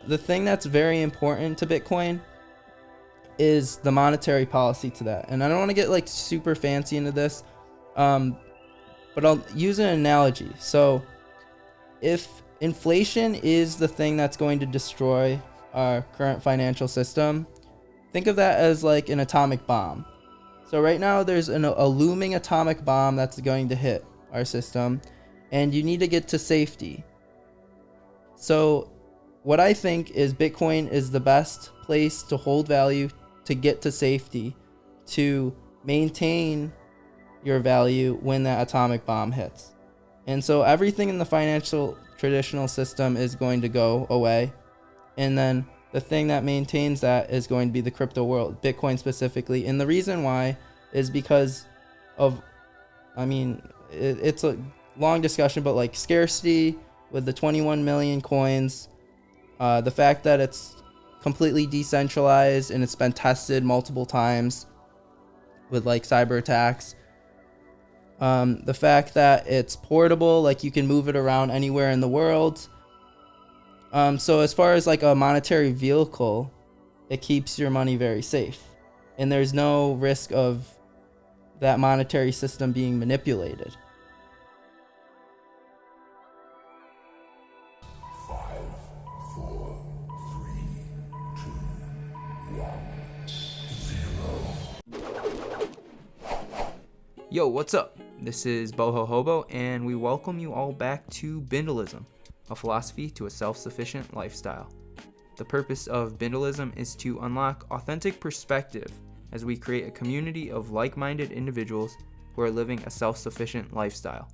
the thing that's very important to Bitcoin is the monetary policy to that. And I don't want to get like super fancy into this, but I'll use an analogy. So if inflation is the thing that's going to destroy our current financial system, think of that as like an atomic bomb. So right now there's a looming atomic bomb that's going to hit our system, and you need to get to safety. So what I think is Bitcoin is the best place to hold value, to get to safety, to maintain your value when that atomic bomb hits. And so everything in the financial traditional system is going to go away. And then the thing that maintains that is going to be the crypto world, Bitcoin specifically. And the reason why is because of, it's a long discussion, but like scarcity with the 21 million coins, the fact that it's completely decentralized and it's been tested multiple times with like cyber attacks. The fact that it's portable, like you can move it around anywhere in the world. So as far as like a monetary vehicle, it keeps your money very safe, and there's no risk of that monetary system being manipulated. 5, 4, 3, 2, 1, 0. Yo, what's up? This is Boho Hobo, and we welcome you all back to Bindlism, a philosophy to a self-sufficient lifestyle. The purpose of Bindlism is to unlock authentic perspective as we create a community of like-minded individuals who are living a self-sufficient lifestyle.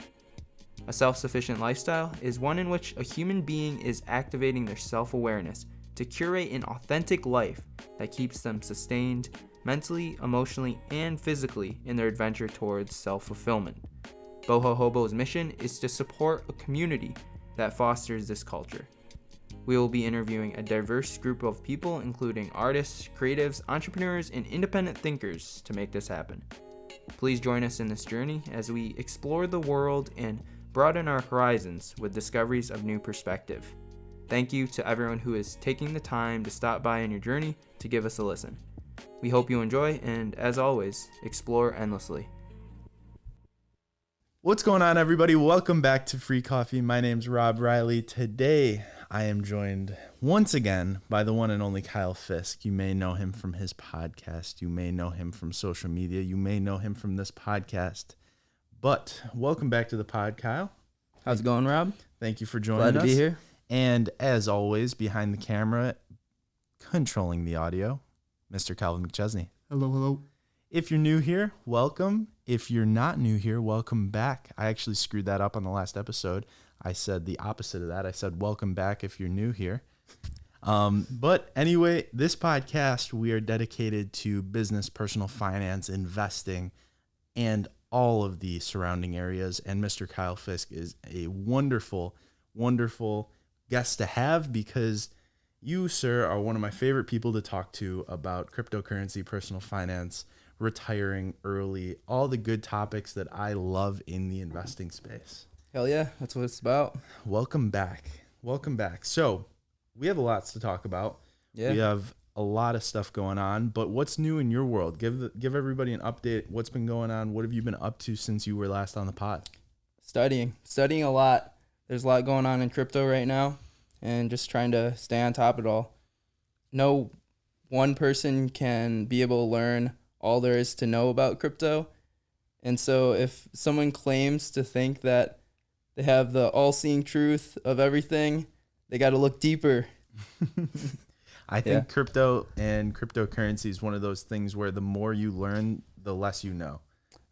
A self-sufficient lifestyle is one in which a human being is activating their self-awareness to curate an authentic life that keeps them sustained mentally, emotionally, and physically in their adventure towards self-fulfillment. Boho Hobo's mission is to support a community that fosters this culture. We will be interviewing a diverse group of people, including artists, creatives, entrepreneurs, and independent thinkers to make this happen. Please join us in this journey as we explore the world and broaden our horizons with discoveries of new perspective. Thank you to everyone who is taking the time to stop by on your journey to give us a listen. We hope you enjoy, and as always, explore endlessly. What's going on, everybody? Welcome back to Free Coffee. My name's Rob Reilly. Today, I am joined once again by the one and only Kyle Fisk. You may know him from his podcast. You may know him from social media. You may know him from this podcast. But welcome back to the pod, Kyle. How's it going, Rob? Thank you for joining us. Glad to be here. And as always, behind the camera, controlling the audio, Mr. Calvin McChesney. Hello. If you're new here, welcome. If you're not new here, welcome back. I actually screwed that up on the last episode. I said the opposite of that. I said welcome back if you're new here. But anyway, this podcast, we are dedicated to business, personal finance, investing, and all of the surrounding areas. And Mr. Kyle Fisk is a wonderful, wonderful guest to have because you, sir, are one of my favorite people to talk to about cryptocurrency, personal finance, retiring early, all the good topics that I love in the investing space. Hell yeah, that's what it's about. Welcome back. So we have lots to talk about. Yeah. We have a lot of stuff going on, but what's new in your world? Give everybody an update. What's been going on? What have you been up to since you were last on the pod? Studying a lot. There's a lot going on in crypto right now, and just trying to stay on top of it all. No one person can be able to learn all there is to know about crypto. And so if someone claims to think that they have the all-seeing truth of everything, they got to look deeper. I think crypto and cryptocurrency is one of those things where the more you learn, the less you know.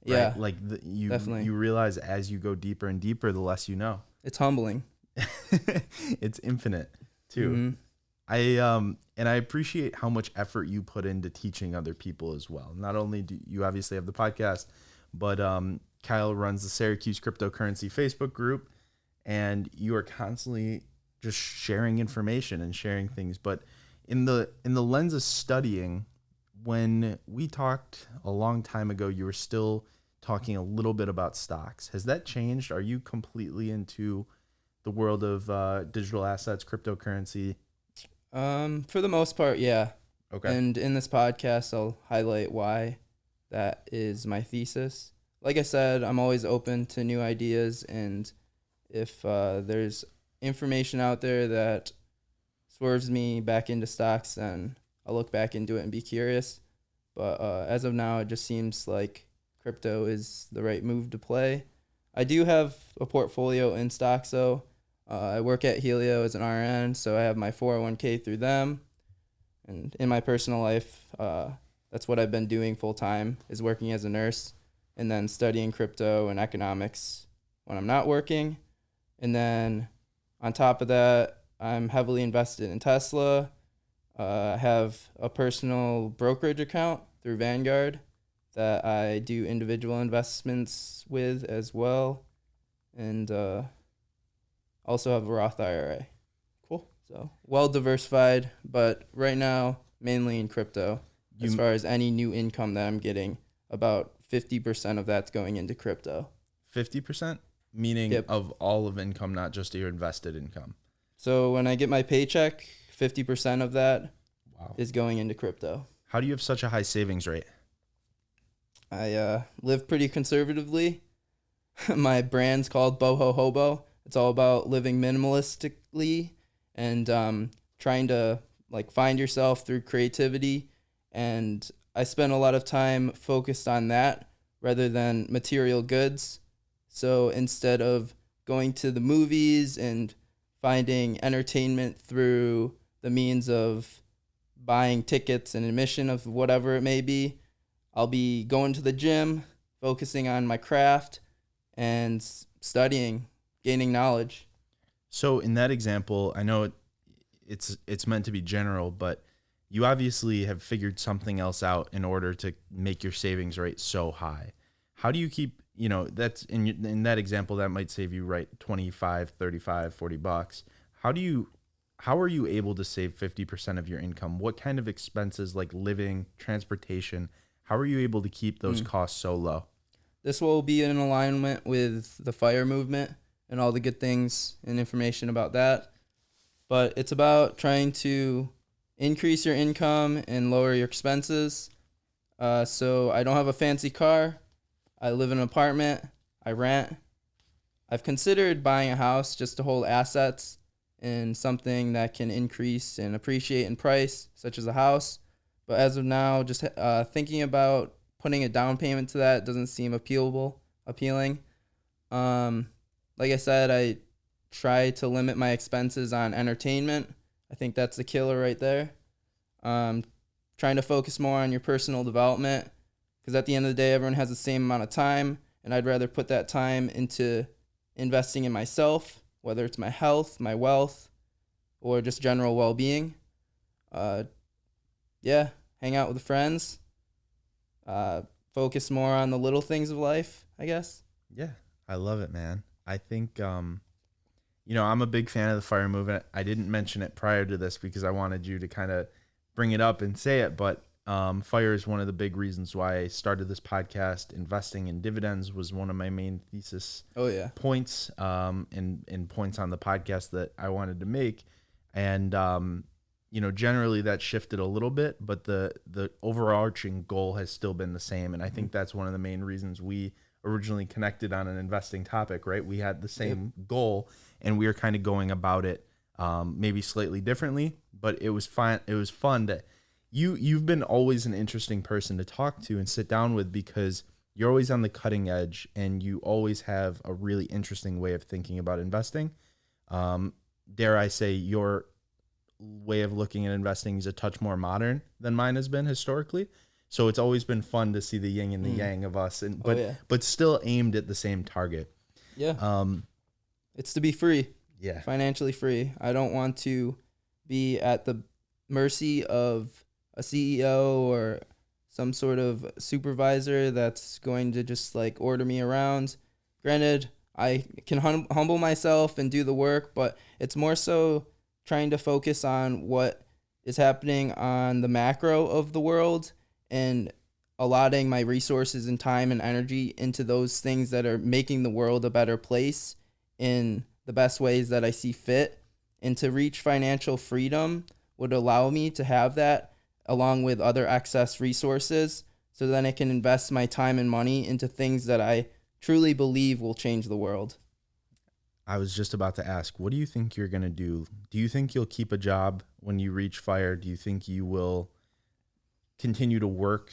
Right? Yeah, like definitely. You realize as you go deeper and deeper, the less you know. It's humbling. It's infinite too. Mm-hmm. I appreciate how much effort you put into teaching other people as well. Not only do you obviously have the podcast, but Kyle runs the Syracuse Cryptocurrency Facebook group, and you are constantly just sharing information and sharing things. But in the lens of studying, when we talked a long time ago, you were still talking a little bit about stocks. Has that changed? Are you completely into the world of digital assets, cryptocurrency? For the most part, yeah. Okay. And in this podcast, I'll highlight why that is my thesis. Like I said, I'm always open to new ideas, and if there's information out there that swerves me back into stocks, then I'll look back into it and be curious. But as of now, it just seems like crypto is the right move to play. I do have a portfolio in stocks, though. I work at Helio as an RN, so I have my 401k through them. And in my personal life, that's what I've been doing full time, is working as a nurse and then studying crypto and economics when I'm not working. And then on top of that, I'm heavily invested in Tesla. I have a personal brokerage account through Vanguard that I do individual investments with as well. And also have a Roth IRA. Cool. So well diversified, but right now, mainly in crypto. As far as any new income that I'm getting, about 50% of that's going into crypto. 50%? Meaning Yep. of all of income, not just your invested income. So when I get my paycheck, 50% of that Wow. is going into crypto. How do you have such a high savings rate? I live pretty conservatively. My brand's called Boho Hobo. It's all about living minimalistically and trying to like find yourself through creativity. And I spend a lot of time focused on that rather than material goods. So instead of going to the movies and finding entertainment through the means of buying tickets and admission of whatever it may be, I'll be going to the gym, focusing on my craft and studying, gaining knowledge. So in that example, I know it's meant to be general, but you obviously have figured something else out in order to make your savings rate so high. How do you keep, that's in that example, that might save you, right, 25, 35, 40 bucks. How are you able to save 50% of your income? What kind of expenses like living, transportation, how are you able to keep those costs so low? This will be in alignment with the FIRE movement and all the good things and information about that. But it's about trying to increase your income and lower your expenses. So I don't have a fancy car. I live in an apartment. I rent. I've considered buying a house just to hold assets and something that can increase and appreciate in price, such as a house. But as of now, just thinking about putting a down payment to that doesn't seem appealing. Like I said, I try to limit my expenses on entertainment. I think that's the killer right there. Trying to focus more on your personal development, because at the end of the day, everyone has the same amount of time, and I'd rather put that time into investing in myself, whether it's my health, my wealth, or just general well-being. Hang out with friends. Focus more on the little things of life, I guess. Yeah, I love it, man. I think, I'm a big fan of the FIRE movement. I didn't mention it prior to this because I wanted you to kind of bring it up and say it, but FIRE is one of the big reasons why I started this podcast. Investing in dividends was one of my main thesis points and points on the podcast that I wanted to make. And, generally that shifted a little bit, but the overarching goal has still been the same. And I think that's one of the main reasons we originally connected on an investing topic, right? We had the same goal and we were kind of going about it maybe slightly differently, but it was fun. It was fun that you've been always an interesting person to talk to and sit down with because you're always on the cutting edge and you always have a really interesting way of thinking about investing. Dare I say your way of looking at investing is a touch more modern than mine has been historically. So it's always been fun to see the yin and the yang of us, but still aimed at the same target. Yeah. It's to be free. Yeah. Financially free. I don't want to be at the mercy of a CEO or some sort of supervisor that's going to just like order me around. Granted, I can humble myself and do the work, but it's more so trying to focus on what is happening on the macro of the world and allotting my resources and time and energy into those things that are making the world a better place in the best ways that I see fit. And to reach financial freedom, would allow me to have that along with other excess resources, so then I can invest my time and money into things that I truly believe will change the world. I was just about to ask, what do you think you're going to do? Do you think you'll keep a job when you reach fire? Do you think you will continue to work?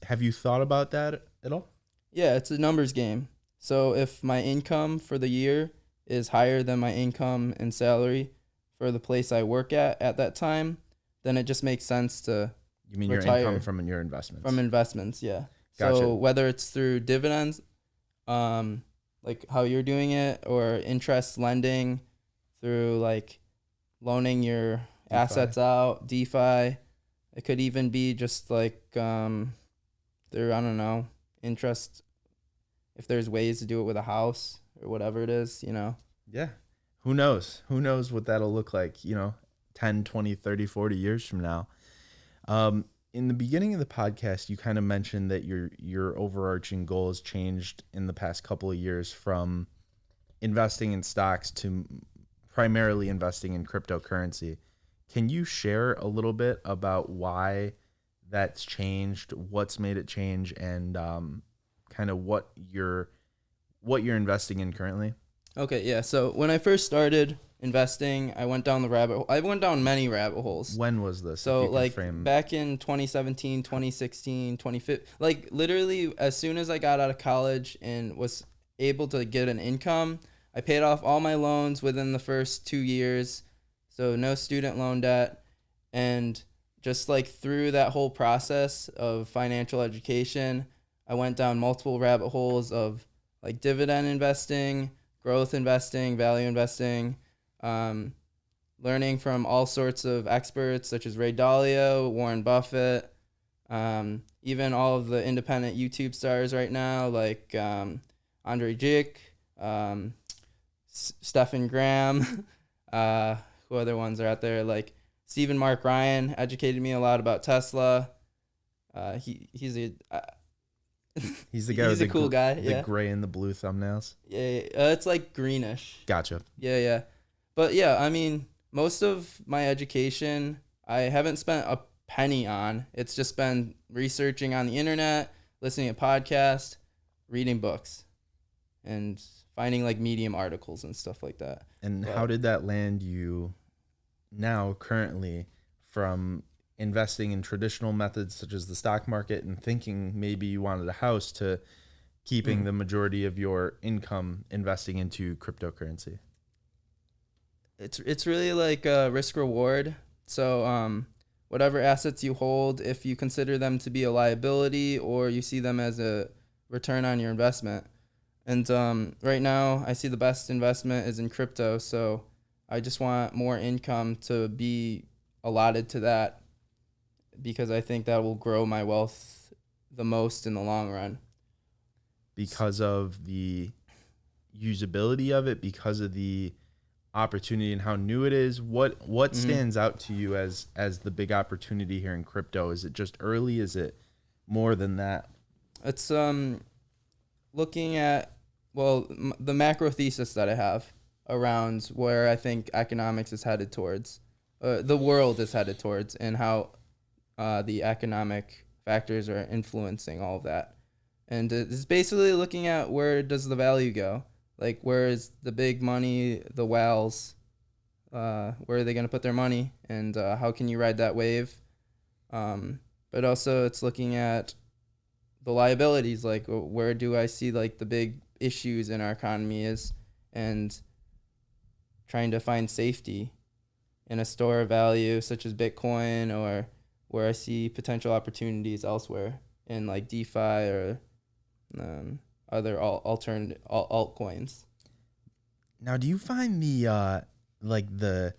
Have you thought about that at all? Yeah, it's a numbers game. So if my income for the year is higher than my income and salary for the place I work at that time, then it just makes sense to You mean retire your income from your investments? from investments, yeah. Gotcha. So whether it's through dividends, like how you're doing it, or interest lending through like loaning your DeFi. assets out, DeFi. It could even be just like through, I don't know, interest, if there's ways to do it with a house or whatever it is, you know. Yeah. Who knows? Who knows what that'll look like, 10, 20, 30, 40 years from now. In the beginning of the podcast, you kind of mentioned that your overarching goal has changed in the past couple of years from investing in stocks to primarily investing in cryptocurrency. Can you share a little bit about why that's changed, what's made it change, and kind of what you're investing in currently? Okay, yeah. So when I first started investing, I went down many rabbit holes. When was this? So like back in 2017, 2016, 2015, like literally as soon as I got out of college and was able to get an income, I paid off all my loans within the first 2 years. So no student loan debt. And just like through that whole process of financial education, I went down multiple rabbit holes of like dividend investing, growth investing, value investing, learning from all sorts of experts such as Ray Dalio, Warren Buffett, even all of the independent YouTube stars right now like Andre Jick, Stephen Graham, who other ones are out there? Like Stephen Mark Ryan educated me a lot about Tesla. He's the guy. He's a cool guy. The gray and the blue thumbnails. Yeah, it's like greenish. Gotcha. Yeah. But yeah, I mean, most of my education I haven't spent a penny on. It's just been researching on the internet, listening to podcasts, reading books, and finding like Medium articles and stuff like that. And how did that land you now currently from investing in traditional methods such as the stock market and thinking maybe you wanted a house to keeping the majority of your income investing into cryptocurrency? It's really like a risk reward. So whatever assets you hold, if you consider them to be a liability or you see them as a return on your investment. And right now I see the best investment is in crypto. So I just want more income to be allotted to that because I think that will grow my wealth the most in the long run. Because of the usability of it, because of the opportunity and how new it is, what stands out to you as the big opportunity here in crypto? Is it just early? Is it more than that? It's looking at the macro thesis that I have around where I think economics is headed towards, the world is headed towards, and how the economic factors are influencing all of that. And it's basically looking at where does the value go? Like, where is the big money, the whales, where are they going to put their money? And how can you ride that wave? But also it's looking at the liabilities, like where do I see like the big issues in our economy is, and trying to find safety in a store of value such as Bitcoin, or where I see potential opportunities elsewhere in like DeFi or other altcoins. Now, do you find the the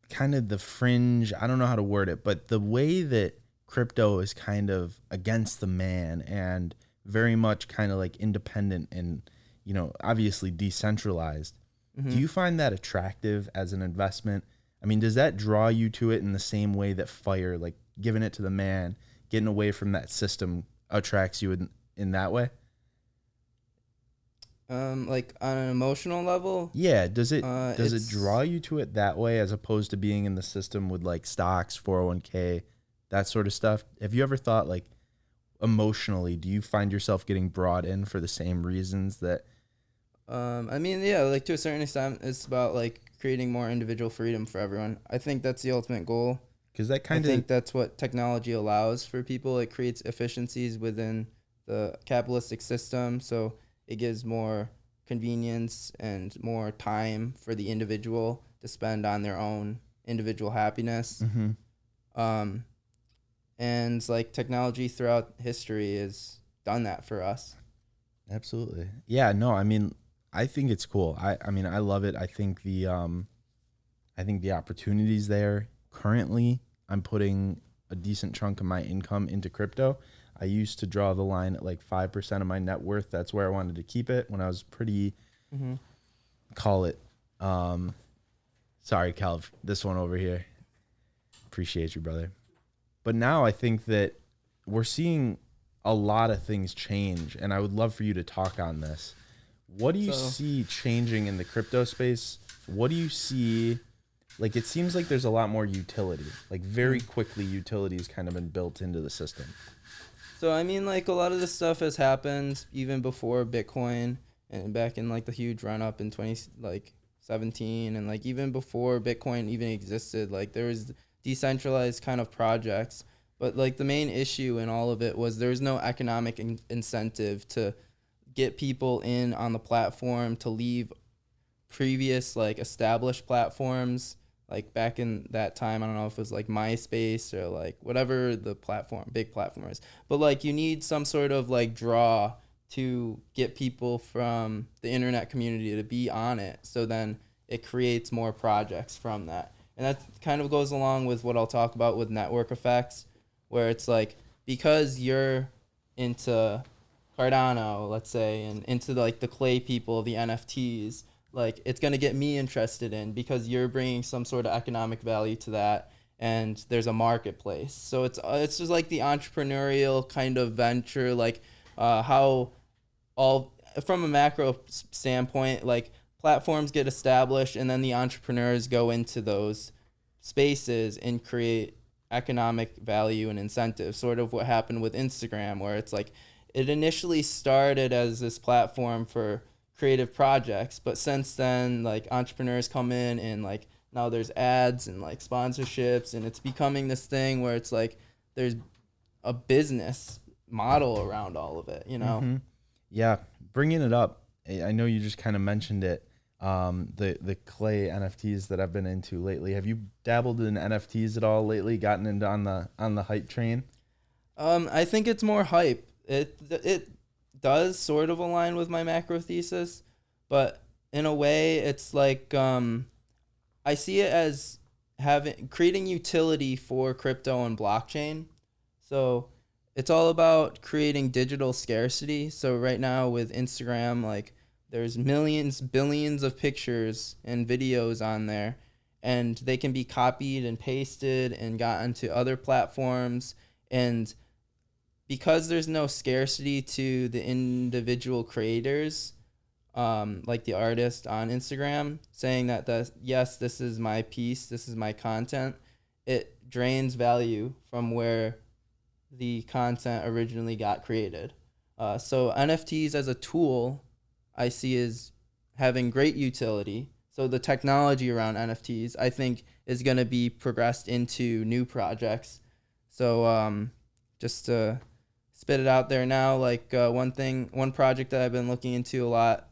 kind of the fringe, I don't know how to word it, but the way that crypto is kind of against the man and very much kind of like independent and, obviously decentralized. Mm-hmm. Do you find that attractive as an investment? I mean, does that draw you to it in the same way that fire, like giving it to the man, getting away from that system, attracts you in that way? Like on an emotional level, Yeah, does it it's draw you to it that way as opposed to being in the system with like stocks, 401k, that sort of stuff? Have you ever thought like emotionally, do you find yourself getting brought in for the same reasons that I mean, yeah, like to a certain extent, it's about like creating more individual freedom for everyone. I think that's the ultimate goal. cuz that I kind of think that's what technology allows for people. It creates efficiencies within the capitalistic system, so it gives more convenience and more time for the individual to spend on their own individual happiness. Mhm. Um, and like technology throughout history has done that for us. Absolutely. Yeah, no, I mean, I think it's cool. I mean, I love it. I think the opportunities there. Currently, I'm putting a decent chunk of my income into crypto. I used to draw the line at like 5% of my net worth. That's where I wanted to keep it when I was pretty, Mm-hmm. call it, sorry, Cal, this one over here. Appreciate you, brother. But now I think that we're seeing a lot of things change, and I would love for you to talk on this. What do you So- see changing in the crypto space? What do you see? Like, it seems like there's a lot more utility. Like, very quickly, utility has kind of been built into the system. So I mean, like a lot of this stuff has happened even before Bitcoin, and back in like the huge run up in 2017, and like even before Bitcoin even existed, like there was decentralized kind of projects. But like the main issue in all of it was there was no economic incentive to get people in on the platform to leave previous like established platforms, like back in that time. I don't know if it was like MySpace or like whatever the big platform is, but like you need some sort of like draw to get people from the internet community to be on it, so then it creates more projects from that. And that kind of goes along with what I'll talk about with network effects, where it's like because you're into Cardano, let's say, and into like the clay people, the NFTs, like it's going to get me interested in because you're bringing some sort of economic value to that, and there's a marketplace. So it's just like the entrepreneurial kind of venture, like how all from a macro standpoint, like platforms get established and then the entrepreneurs go into those spaces and create economic value and incentive, sort of what happened with Instagram, where it's like it initially started as this platform for creative projects, but since then like entrepreneurs come in and like now there's ads and like sponsorships, and it's becoming this thing where it's like there's a business model around all of it, you know. Mhm. Yeah, bringing it up, I know you just kind of mentioned it. The clay NFTs that I've been into lately. Have you dabbled in NFTs at all lately? Gotten into on the hype train? I think it's more hype. It does sort of align with my macro thesis, but in a way, it's like I see it as creating utility for crypto and blockchain. So it's all about creating digital scarcity. So right now with Instagram, like there's millions, billions of pictures and videos on there, and they can be copied and pasted and gotten to other platforms. And because there's no scarcity to the individual creators, like the artist on Instagram, saying that yes, this is my piece, this is my content, it drains value from where the content originally got created. So NFTs as a tool, I see as having great utility. So the technology around NFTs, I think, is going to be progressed into new projects. So just to spit it out there now, like one project that I've been looking into a lot,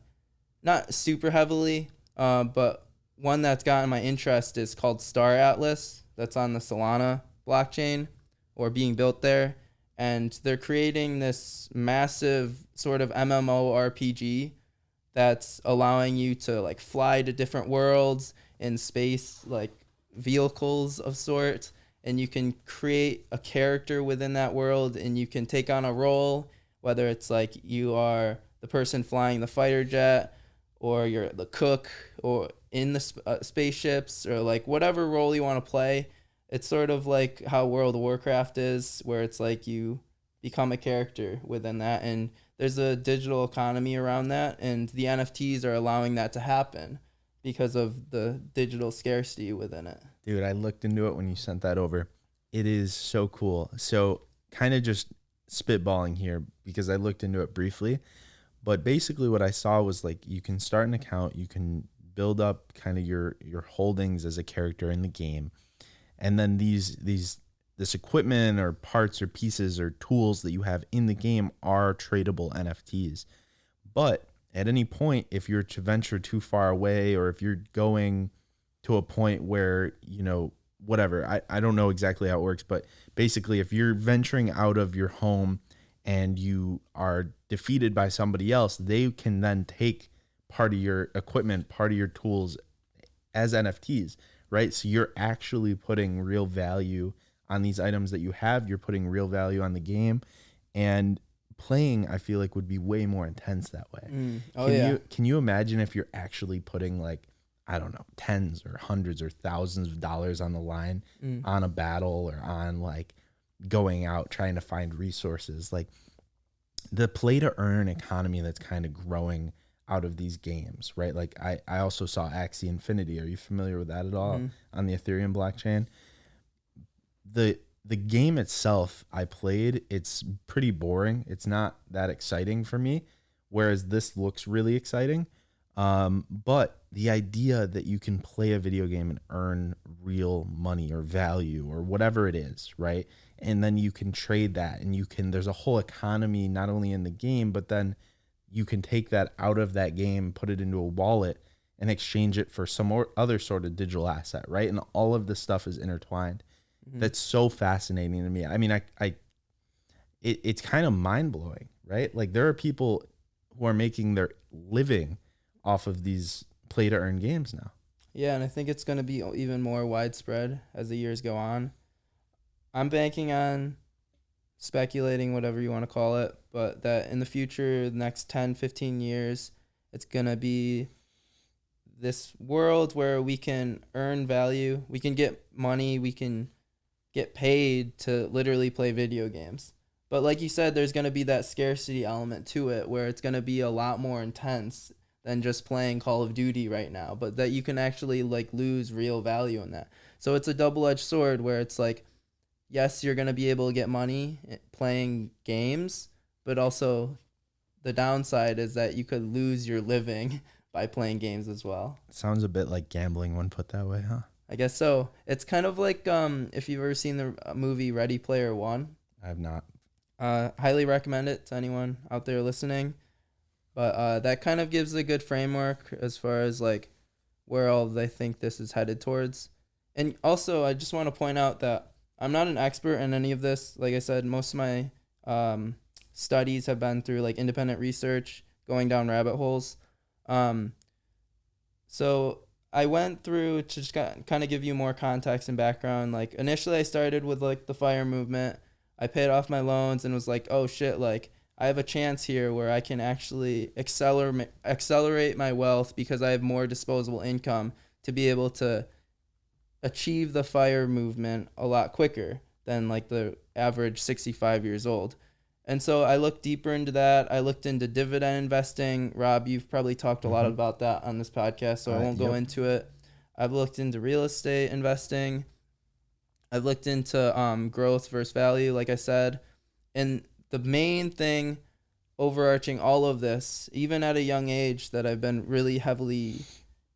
not super heavily, but one that's gotten my interest is called Star Atlas. That's on the Solana blockchain, or being built there. And they're creating this massive sort of MMORPG that's allowing you to like fly to different worlds in space, like vehicles of sorts, and you can create a character within that world, and you can take on a role, whether it's like you are the person flying the fighter jet, or you're the cook, or in the spaceships, or like whatever role you want to play. It's sort of like how World of Warcraft is, where it's like you become a character within that, and there's a digital economy around that, and the NFTs are allowing that to happen because of the digital scarcity within it. Dude, I looked into it when you sent that over. It is so cool. So kind of just spitballing here because I looked into it briefly. But basically what I saw was like you can start an account, you can build up kind of your holdings as a character in the game. And then this equipment or parts or pieces or tools that you have in the game are tradable NFTs. But at any point, if you're to venture too far away or if you're going to a point where, whatever, I don't know exactly how it works, but basically if you're venturing out of your home and you are defeated by somebody else, they can then take part of your equipment, part of your tools as NFTs, right? So you're actually putting real value on these items that you have. You're putting real value on the game, and playing, I feel like, would be way more intense that way. Can you imagine if you're actually putting like, I don't know, tens or hundreds or thousands of dollars on the line on a battle or on like going out trying to find resources, like the play to earn economy that's kind of growing out of these games, right? Like I also saw Axie Infinity. Are you familiar with that at all on the Ethereum blockchain? The game itself I played, it's pretty boring. It's not that exciting for me, whereas this looks really exciting. But the idea that you can play a video game and earn real money or value or whatever it is, right? And then you can trade that, and there's a whole economy not only in the game, but then you can take that out of that game, put it into a wallet and exchange it for some other sort of digital asset, right? And all of this stuff is intertwined. That's so fascinating to me. I mean, it's kind of mind blowing, right? Like there are people who are making their living off of these play to earn games now. Yeah, and I think it's going to be even more widespread as the years go on. I'm banking on, speculating, whatever you want to call it, but that in the future, the next 10, 15 years, it's going to be this world where we can earn value, we can get money, we can get paid to literally play video games. But like you said, there's going to be that scarcity element to it where it's going to be a lot more intense than just playing Call of Duty right now, but that you can actually like lose real value in that. So it's a double-edged sword where it's like, yes, you're going to be able to get money playing games, but also the downside is that you could lose your living by playing games as well. Sounds a bit like gambling when put that way, huh? I guess so. It's kind of like if you've ever seen the movie Ready Player One. I have not. Highly recommend it to anyone out there listening. But that kind of gives a good framework as far as like where all they think this is headed towards. And also, I just want to point out that I'm not an expert in any of this. Like I said, most of my studies have been through like independent research, going down rabbit holes. So I went through to just kind of give you more context and background. Like initially I started with like the FIRE movement. I paid off my loans and was like, oh shit, like I have a chance here where I can actually accelerate my wealth because I have more disposable income to be able to achieve the FIRE movement a lot quicker than like the average 65 years old. And so I looked deeper into that. I looked into dividend investing. Rob, you've probably talked a lot about that on this podcast, so I won't go into it. I've looked into real estate investing. I've looked into growth versus value, like I said. And the main thing overarching all of this, even at a young age, that I've been really heavily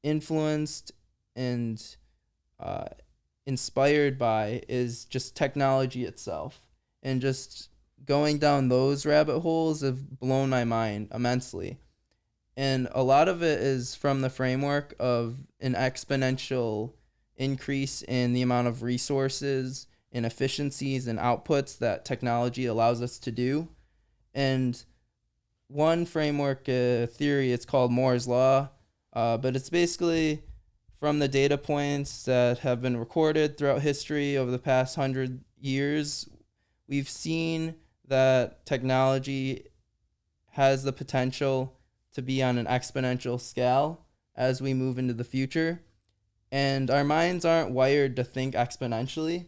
influenced and inspired by is just technology itself. And just going down those rabbit holes have blown my mind immensely. And a lot of it is from the framework of an exponential increase in the amount of resources and efficiencies and outputs that technology allows us to do. And one framework theory, it's called Moore's Law, but it's basically from the data points that have been recorded throughout history over the past 100 years, we've seen that technology has the potential to be on an exponential scale as we move into the future. And our minds aren't wired to think exponentially.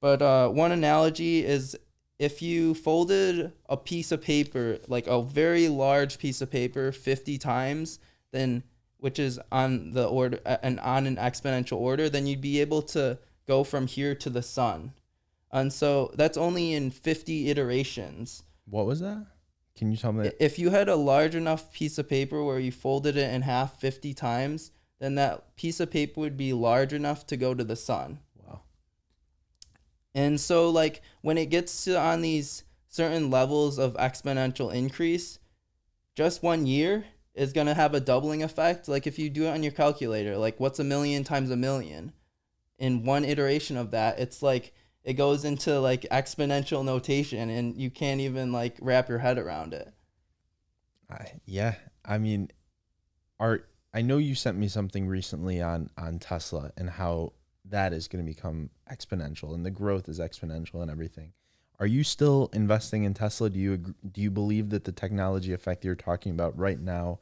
But one analogy is if you folded a piece of paper, like a very large piece of paper 50 times, then which is on the order and on an exponential order, then you'd be able to go from here to the sun. And so that's only in 50 iterations. What was that? Can you tell me that? If you had a large enough piece of paper where you folded it in half 50 times, then that piece of paper would be large enough to go to the sun. Wow. And so like when it gets to on these certain levels of exponential increase, just 1 year is going to have a doubling effect. Like if you do it on your calculator, like what's 1,000,000 times 1,000,000? In one iteration of that, it's like it goes into like exponential notation and you can't even like wrap your head around it. Yeah. I mean, I know you sent me something recently on Tesla and how that is going to become exponential and the growth is exponential and everything. Are you still investing in Tesla? Do you believe that the technology effect you're talking about right now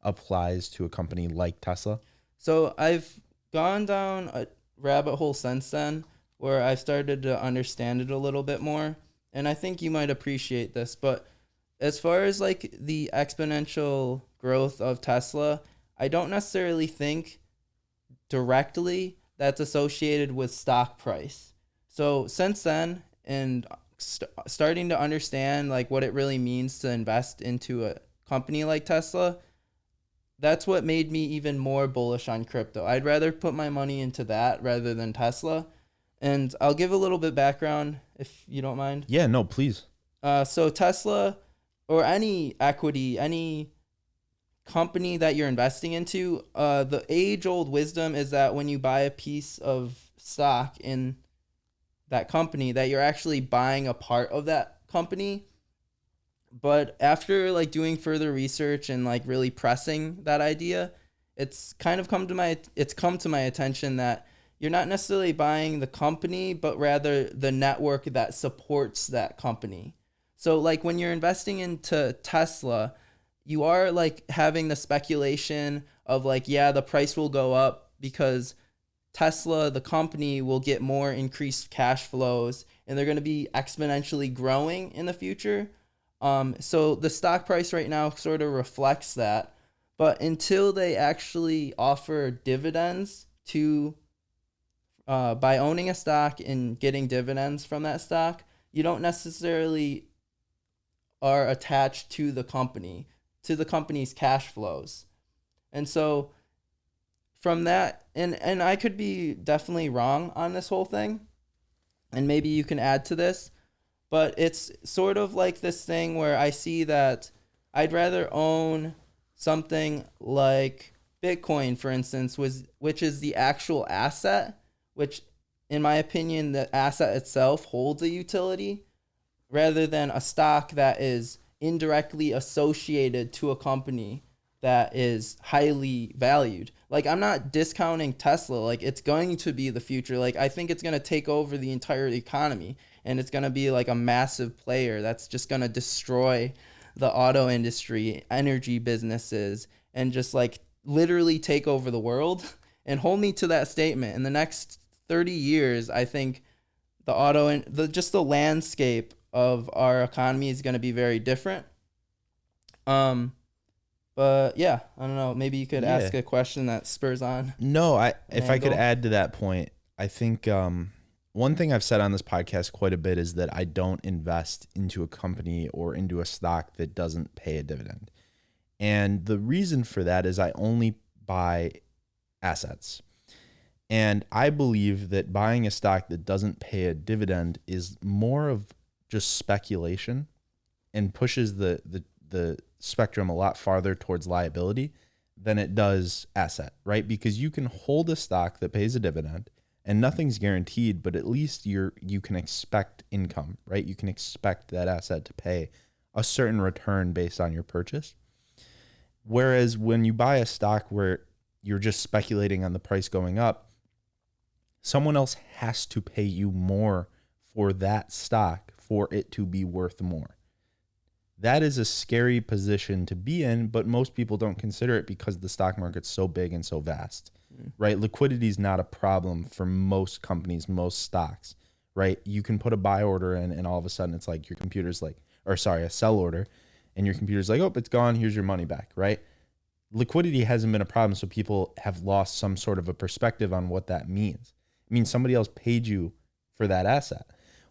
applies to a company like Tesla? So I've gone down a rabbit hole since then where I've started to understand it a little bit more. And I think you might appreciate this. But as far as like the exponential growth of Tesla, I don't necessarily think directly that's associated with stock price. So since then, and starting to understand like what it really means to invest into a company like Tesla, that's what made me even more bullish on crypto. I'd rather put my money into that rather than Tesla. And I'll give a little bit background if you don't mind. Yeah, no, please. So Tesla or any equity, any company that you're investing into, the age-old wisdom is that when you buy a piece of stock in that company, that you're actually buying a part of that company. But after like doing further research and like really pressing that idea, it's come to my attention that you're not necessarily buying the company, but rather the network that supports that company. So like when you're investing into Tesla, you are like having the speculation of like, yeah, the price will go up because Tesla, the company, will get more increased cash flows and they're going to be exponentially growing in the future. So the stock price right now sort of reflects that. But until they actually offer dividends to by owning a stock and getting dividends from that stock, you don't necessarily are attached to the company's cash flows. And so from that, and I could be definitely wrong on this whole thing, and maybe you can add to this, but it's sort of like this thing where I see that I'd rather own something like Bitcoin, for instance, which is the actual asset, which in my opinion, the asset itself holds a utility, rather than a stock that is indirectly associated to a company that is highly valued. Like, I'm not discounting Tesla. Like, it's going to be the future. Like, I think it's going to take over the entire economy, and it's going to be like a massive player that's just going to destroy the auto industry, energy businesses, and just like literally take over the world. And hold me to that statement. In the next 30 years, I think the auto and the landscape of our economy is going to be very different. But yeah, I don't know. Maybe you could ask a question that spurs on. No, if I could add to that point, I think one thing I've said on this podcast quite a bit is that I don't invest into a company or into a stock that doesn't pay a dividend. And the reason for that is I only buy assets. And I believe that buying a stock that doesn't pay a dividend is more of just speculation and pushes the spectrum a lot farther towards liability than it does asset, right? Because you can hold a stock that pays a dividend and nothing's guaranteed, but at least you can expect income, right? You can expect that asset to pay a certain return based on your purchase. Whereas when you buy a stock where you're just speculating on the price going up, someone else has to pay you more for that stock for it to be worth more. That is a scary position to be in, but most people don't consider it because the stock market's so big and so vast, right? Liquidity is not a problem for most companies, most stocks, right? You can put a buy order in and all of a sudden it's like your computer's like, or sorry, a sell order, and your computer's like, oh, it's gone. Here's your money back, right? Liquidity hasn't been a problem. So people have lost some sort of a perspective on what that means. It means somebody else paid you for that asset.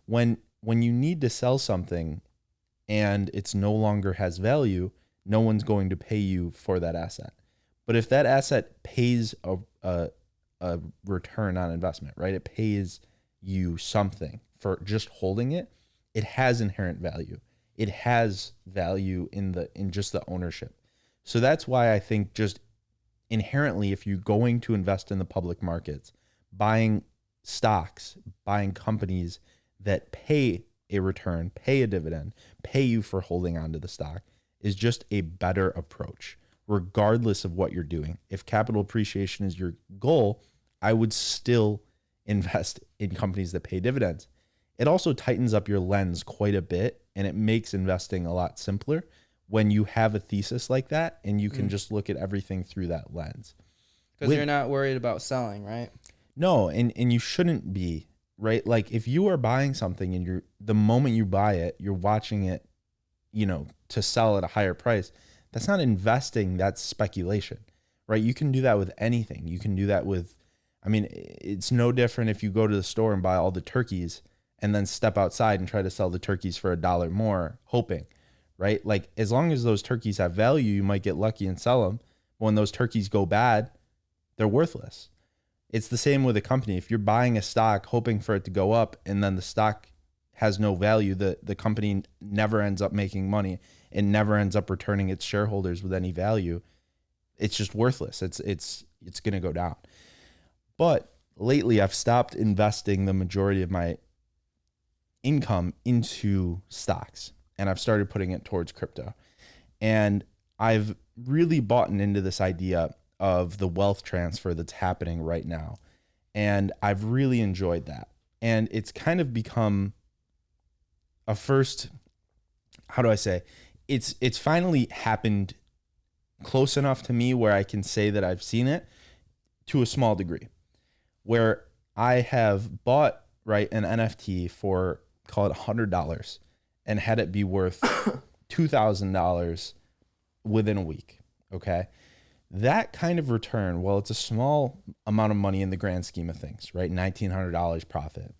When you need to sell something and it's no longer has value, no one's going to pay you for that asset. But if that asset pays a return on investment, right? It pays you something for just holding it. It has inherent value. It has value in just the ownership. So that's why I think just inherently, if you're going to invest in the public markets, buying stocks, buying companies that pay a return, pay a dividend, pay you for holding onto the stock is just a better approach, regardless of what you're doing. If capital appreciation is your goal, I would still invest in companies that pay dividends. It also tightens up your lens quite a bit, and it makes investing a lot simpler when you have a thesis like that and you can just look at everything through that lens. Because you're not worried about selling, right? No, and you shouldn't be, right? Like if you are buying something and the moment you buy it, you're watching it, to sell at a higher price. That's not investing, that's speculation, right? You can do that with anything. You can do that with, it's no different if you go to the store and buy all the turkeys and then step outside and try to sell the turkeys for $1 more, hoping, right? Like as long as those turkeys have value, you might get lucky and sell them. But when those turkeys go bad, they're worthless. It's the same with a company. If you're buying a stock hoping for it to go up and then the stock has no value, the company never ends up making money and never ends up returning its shareholders with any value. It's just worthless. It's going to go down. But lately I've stopped investing the majority of my income into stocks and I've started putting it towards crypto. And I've really bought into this idea of the wealth transfer that's happening right now. And I've really enjoyed that. And it's kind of become a first, how do I say? It's finally happened close enough to me where I can say that I've seen it to a small degree, where I have bought, right, an NFT for, call it $100 and had it be worth $2,000 within a week. Okay. That kind of return, well, it's a small amount of money in the grand scheme of things, right? $1,900 profit.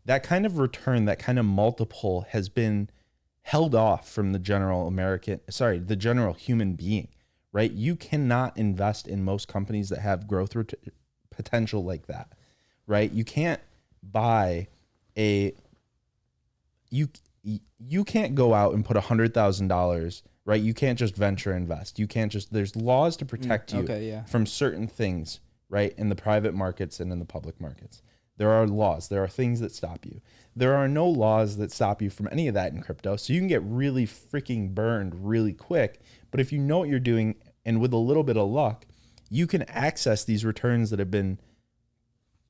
That kind of return, that kind of multiple has been held off from the general human being, right? You cannot invest in most companies that have growth potential like that, right? You can't buy you can't go out and put $100,000, right? You can't just venture invest. You can't just, there's laws to protect you from certain things, right? In the private markets and in the public markets. There are laws. There are things that stop you. There are no laws that stop you from any of that in crypto. So you can get really freaking burned really quick. But if you know what you're doing and with a little bit of luck, you can access these returns that have been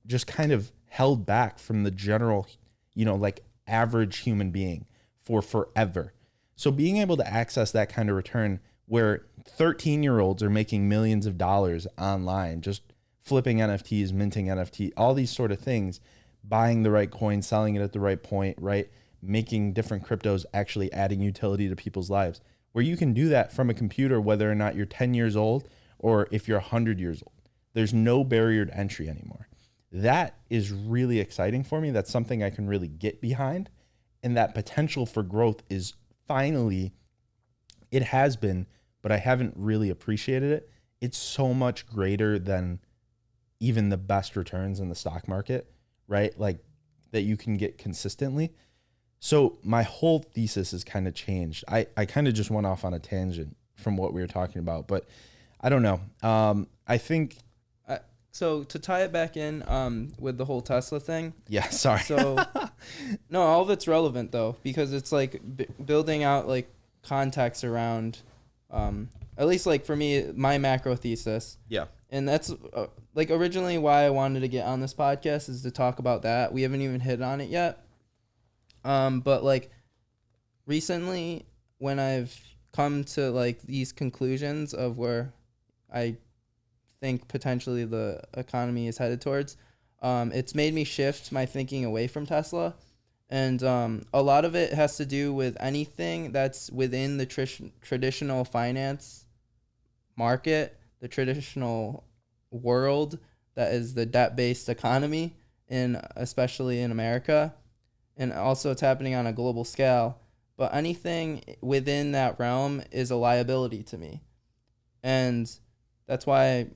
just kind of held back from the general, like average human being for forever. So being able to access that kind of return where 13-year-olds are making millions of dollars online, just flipping NFTs, minting NFT, all these sort of things, buying the right coin, selling it at the right point, right? Making different cryptos, actually adding utility to people's lives, where you can do that from a computer, whether or not you're 10 years old or if you're 100 years old. There's no barrier to entry anymore. That is really exciting for me. That's something I can really get behind. And that potential for growth is finally, it has been, but I haven't really appreciated it. It's so much greater than even the best returns in the stock market, right? Like that you can get consistently. So my whole thesis has kind of changed. I kind of just went off on a tangent from what we were talking about, but I don't know. I think... So to tie it back in with the whole Tesla thing. Yeah, sorry. So no, all of it's relevant though, because it's like building out like context around, at least like for me, my macro thesis. Yeah. And that's like originally why I wanted to get on this podcast is to talk about that. We haven't even hit on it yet. But like recently when I've come to like these conclusions of where I think potentially the economy is headed towards, It's made me shift my thinking away from Tesla. And a lot of it has to do with anything that's within the traditional finance market, the traditional world that is the debt-based economy, especially in America. And also it's happening on a global scale. But anything within that realm is a liability to me. And that's why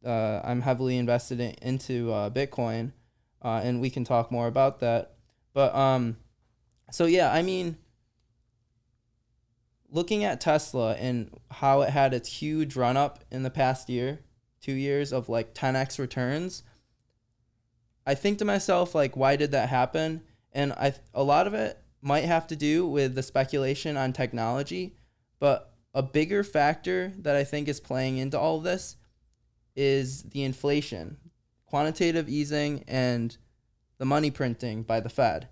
I'm heavily invested into Bitcoin. And we can talk more about that. But so yeah, I mean, looking at Tesla and how it had its huge run up in the past 2 years of like 10x returns, I think to myself, like, why did that happen? And a lot of it might have to do with the speculation on technology, but a bigger factor that I think is playing into all of this is the inflation, quantitative easing, and the money printing by the Fed.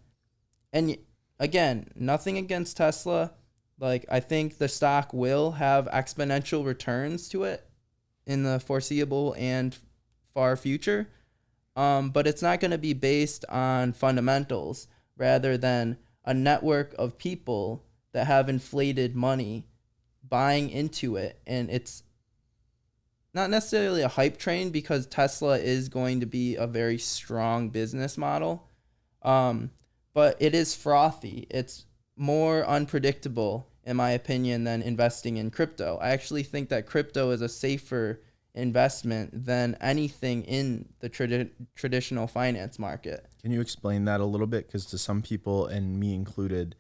And again, nothing against Tesla. Like, I think the stock will have exponential returns to it in the foreseeable and far future. But it's not going to be based on fundamentals rather than a network of people that have inflated money buying into it. And it's not necessarily a hype train because Tesla is going to be a very strong business model. But it is frothy. It's more unpredictable, in my opinion, than investing in crypto. I actually think that crypto is a safer investment than anything in the traditional finance market. Can you explain that a little bit? Because to some people, and me included,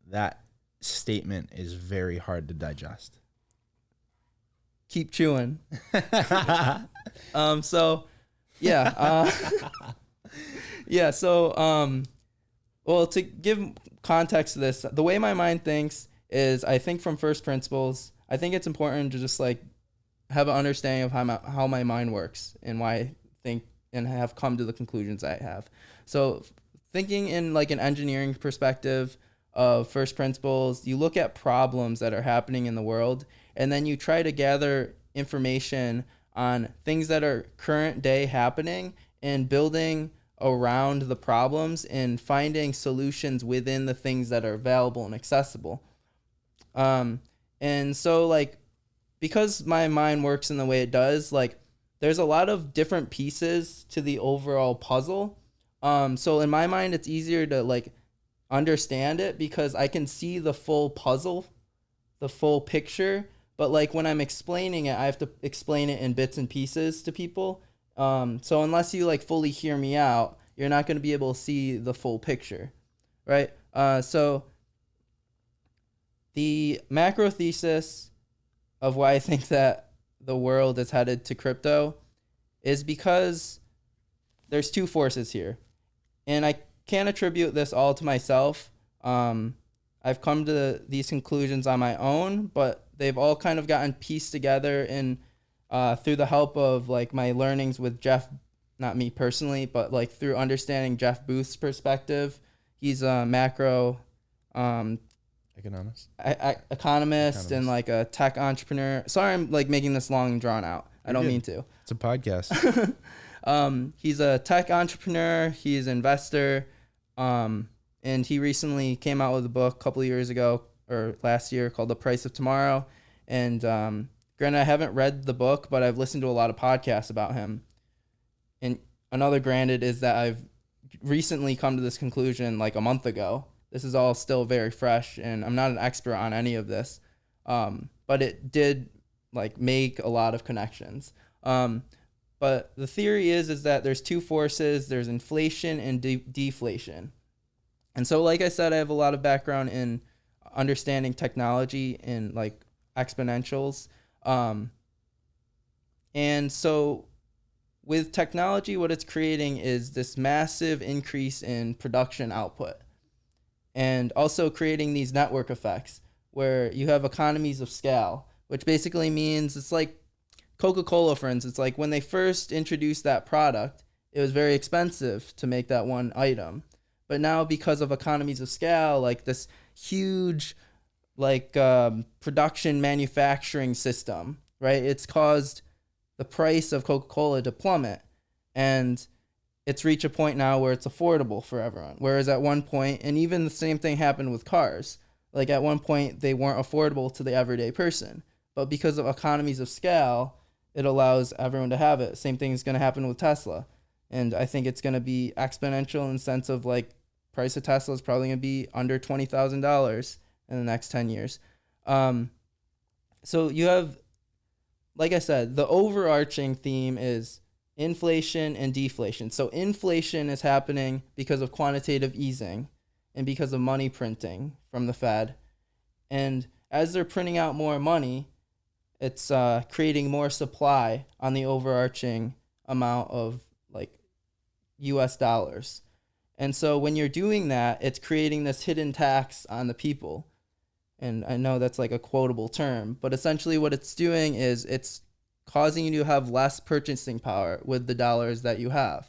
that statement is very hard to digest. Keep chewing. So, yeah. Yeah, so, well, to give context to this, the way my mind thinks is I think from first principles. I think it's important to just like have an understanding of how my mind works and why I think and have come to the conclusions I have. So thinking in like an engineering perspective of first principles, you look at problems that are happening in the world, and then you try to gather information on things that are current day happening and building around the problems and finding solutions within the things that are available and accessible. And so like, because my mind works in the way it does, like there's a lot of different pieces to the overall puzzle. So in my mind, it's easier to like understand it because I can see the full puzzle, the full picture. But like when I'm explaining it, I have to explain it in bits and pieces to people. So unless you like fully hear me out, you're not going to be able to see the full picture, right? So the macro thesis of why I think that the world is headed to crypto is because there's two forces here. And I can't attribute this all to myself. I've come to these conclusions on my own, but they've all kind of gotten pieced together in through the help of like my learnings with Jeff, not me personally, but like through understanding Jeff Booth's perspective. He's a macro economist and like a tech entrepreneur. Sorry, I'm like making this long and drawn out. I don't mean to. It's a podcast. He's a tech entrepreneur. He's an investor. And he recently came out with a book a couple of years ago or last year called The Price of Tomorrow. And granted, I haven't read the book, but I've listened to a lot of podcasts about him. And another granted is that I've recently come to this conclusion like a month ago. This is all still very fresh, and I'm not an expert on any of this. But it did like make a lot of connections. But the theory is that there's two forces. There's inflation and deflation. And so, like I said, I have a lot of background in understanding technology and like exponentials. And so with technology, what it's creating is this massive increase in production output and also creating these network effects where you have economies of scale, which basically means it's like Coca-Cola, for instance. Like when they first introduced that product, it was very expensive to make that one item. But now because of economies of scale, like this huge like production manufacturing system, right? It's caused the price of Coca-Cola to plummet. And it's reached a point now where it's affordable for everyone. Whereas at one point, and even the same thing happened with cars. Like at one point, they weren't affordable to the everyday person. But because of economies of scale, it allows everyone to have it. Same thing is going to happen with Tesla. And I think it's going to be exponential in the sense of like price of Tesla is probably going to be under $20,000 in the next 10 years. So you have, like I said, the overarching theme is inflation and deflation. So inflation is happening because of quantitative easing and because of money printing from the Fed. And as they're printing out more money, it's creating more supply on the overarching amount of like US dollars. And so when you're doing that, it's creating this hidden tax on the people. And I know that's like a quotable term, but essentially what it's doing is it's causing you to have less purchasing power with the dollars that you have.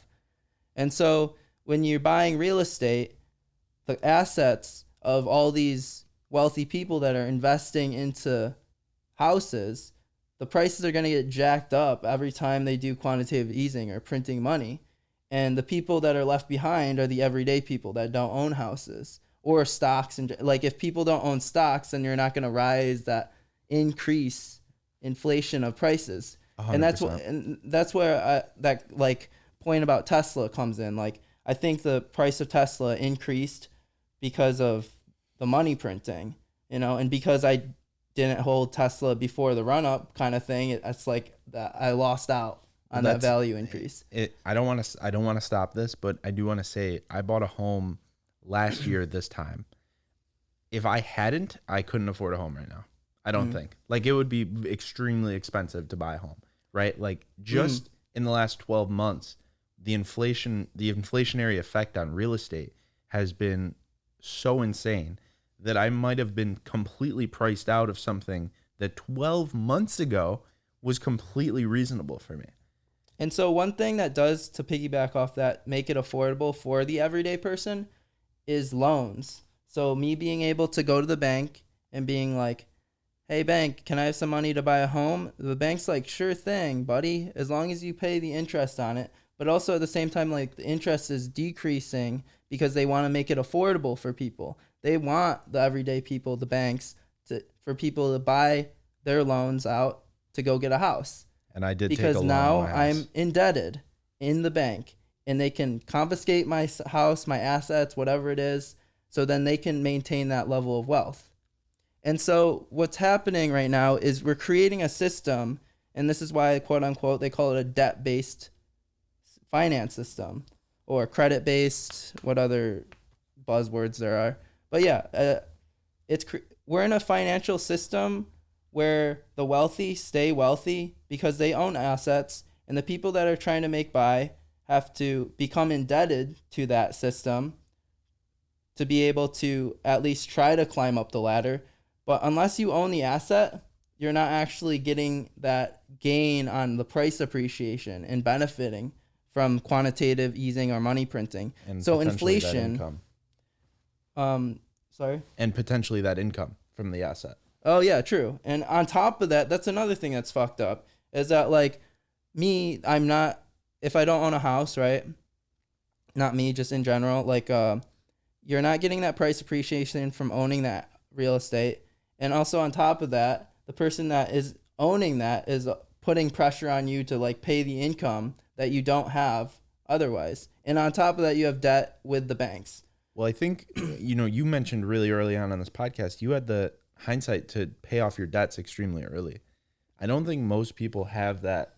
And so when you're buying real estate, the assets of all these wealthy people that are investing into houses, the prices are going to get jacked up every time they do quantitative easing or printing money. And the people that are left behind are the everyday people that don't own houses or stocks. And like if people don't own stocks, then you're not going to rise that increase inflation of prices. 100%. And that's where that like point about Tesla comes in. Like I think the price of Tesla increased because of the money printing, you know, and because I didn't hold Tesla before the run up kind of thing. It's like that I lost out on that value increase. I don't want to stop this, but I do want to say I bought a home last year this time. If I hadn't, I couldn't afford a home right now. I don't think. Like it would be extremely expensive to buy a home, right? Like just in the last 12 months, the inflationary effect on real estate has been so insane that I might have been completely priced out of something that 12 months ago was completely reasonable for me. And so one thing that does, to piggyback off that, make it affordable for the everyday person is loans. So me being able to go to the bank and being like, hey, bank, can I have some money to buy a home? The bank's like, sure thing, buddy, as long as you pay the interest on it. But also at the same time, like the interest is decreasing because they want to make it affordable for people. They want the everyday people, the banks, for people to buy their loans out to go get a house. And I did because take a loan now on my house. I'm indebted in the bank and they can confiscate my house, my assets, whatever it is. So then they can maintain that level of wealth. And so what's happening right now is we're creating a system, and this is why, quote unquote, they call it a debt-based finance system or credit-based, what other buzzwords there are. But yeah, we're in a financial system where the wealthy stay wealthy because they own assets, and the people that are trying to make by have to become indebted to that system to be able to at least try to climb up the ladder. But unless you own the asset, you're not actually getting that gain on the price appreciation and benefiting from quantitative easing or money printing. And so potentially that inflation. Sorry? And potentially that income from the asset. Oh, yeah, true. And on top of that, that's another thing that's fucked up, is that, like, me, I'm not, if I don't own a house, right? Not me, just in general, like, you're not getting that price appreciation from owning that real estate. And also on top of that, the person that is owning that is putting pressure on you to, like, pay the income that you don't have otherwise. And on top of that, you have debt with the banks. Well, I think, you mentioned really early on this podcast, you had the hindsight to pay off your debts extremely early. I don't think most people have that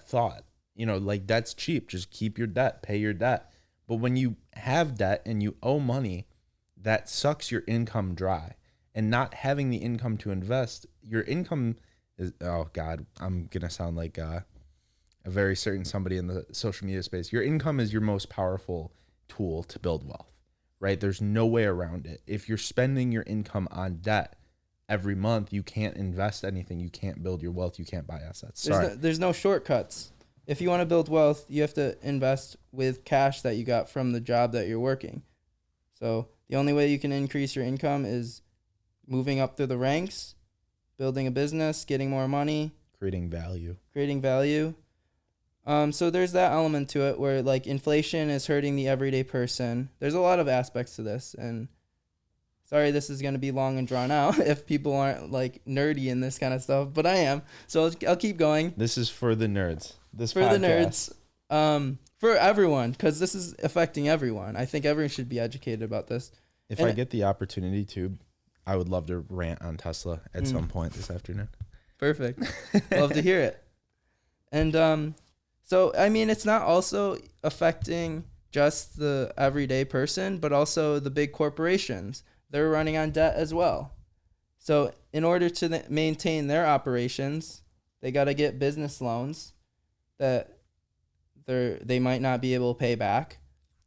thought, like debt's cheap, just keep your debt, pay your debt. But when you have debt and you owe money, that sucks your income dry. And not having the income to invest, your income is, oh God, I'm going to sound like a very certain somebody in the social media space. Your income is your most powerful tool to build wealth, right? There's no way around it. If you're spending your income on debt every month, you can't invest anything. You can't build your wealth. You can't buy assets. There's no shortcuts. If you want to build wealth, you have to invest with cash that you got from the job that you're working. So the only way you can increase your income is moving up through the ranks, building a business, getting more money, creating value. So there's that element to it where like inflation is hurting the everyday person. There's a lot of aspects to this, and sorry this is going to be long and drawn out if people aren't like nerdy in this kind of stuff, but I am. So I'll keep going. This is for the nerds. This For podcast. the nerds, for everyone, because this is affecting everyone. I think everyone should be educated about this. If And I get the opportunity to, I would love to rant on Tesla at some point this afternoon. Perfect. Love to hear it. And so I mean, it's not also affecting just the everyday person, but also the big corporations. They're running on debt as well. So in order to maintain their operations, they got to get business loans that they might not be able to pay back.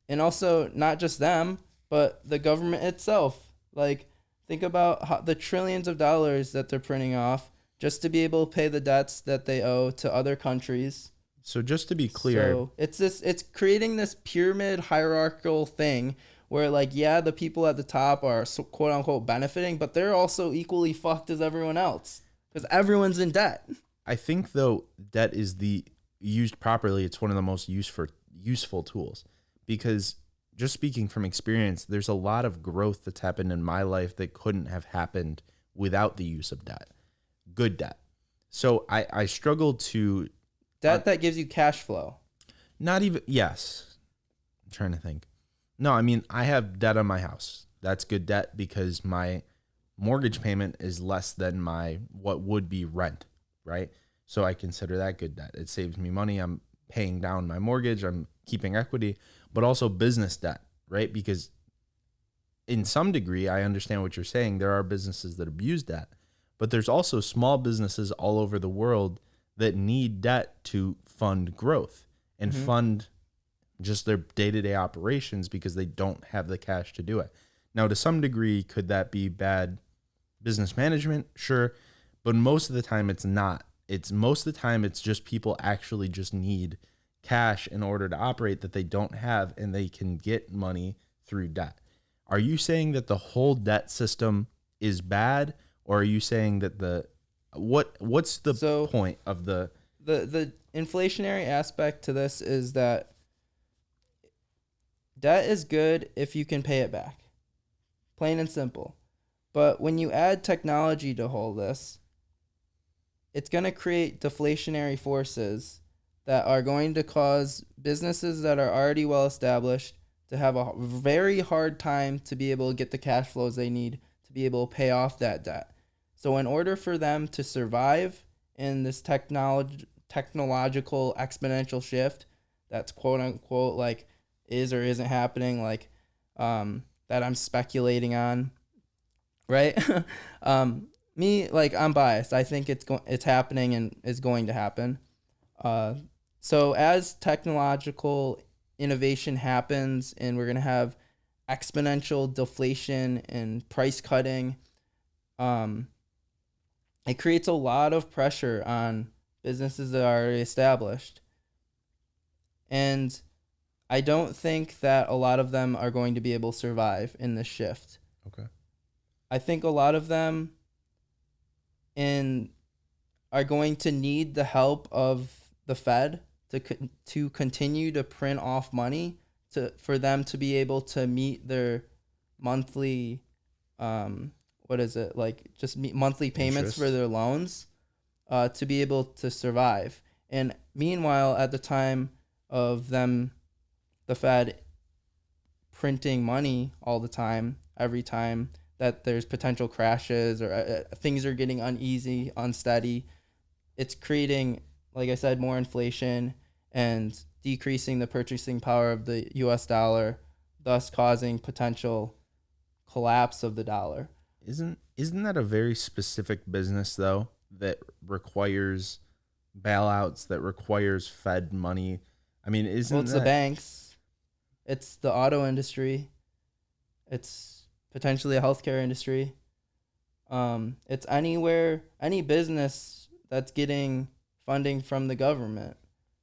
And also not just them, but the government itself. Like think about the trillions of dollars that they're printing off just to be able to pay the debts that they owe to other countries. So just to be clear, So it's creating this pyramid hierarchical thing where like, yeah, the people at the top are quote unquote benefiting, but they're also equally fucked as everyone else because everyone's in debt. I think though debt is used properly, it's one of the most useful tools, because just speaking from experience, there's a lot of growth that's happened in my life that couldn't have happened without the use of debt, good debt. So I struggle to Debt that gives you cash flow. not even, yes, I'm trying to think. No, I mean, I have debt on my house. That's good debt because my mortgage payment is less than my what would be rent, right? So I consider that good debt. It saves me money. I'm paying down my mortgage. I'm keeping equity, but also business debt, right? Because in some degree, I understand what you're saying. There are businesses that abuse debt, but there's also small businesses all over the world that need debt to fund growth and fund just their day-to-day operations because they don't have the cash to do it. Now, to some degree, could that be bad business management? Sure. But most of the time it's not. Most of the time it's just people actually just need cash in order to operate that they don't have, and they can get money through debt. Are you saying that the whole debt system is bad, or are you saying that what's the point of the inflationary aspect to this is that debt is good if you can pay it back. Plain and simple. But when you add technology to all this, it's going to create deflationary forces that are going to cause businesses that are already well established to have a very hard time to be able to get the cash flows they need to be able to pay off that debt. So in order for them to survive in this technological exponential shift that's quote unquote like is or isn't happening, like that I'm speculating on, right? Me, like, I'm biased. I think it's happening and is going to happen. So as technological innovation happens and we're going to have exponential deflation and price cutting, it creates a lot of pressure on businesses that are already established. And I don't think that a lot of them are going to be able to survive in this shift. Okay. I think a lot of them are going to need the help of the Fed to continue to print off money for them to be able to meet their monthly monthly payments for their loans to be able to survive. And meanwhile, at the time of them, the Fed printing money all the time, every time that there's potential crashes or things are getting uneasy, unsteady, it's creating, like I said, more inflation and decreasing the purchasing power of the US dollar, thus causing potential collapse of the dollar. Isn't that a very specific business though that requires bailouts, that requires Fed money? I mean, it's the banks, it's the auto industry, it's potentially a healthcare industry. It's any business that's getting funding from the government.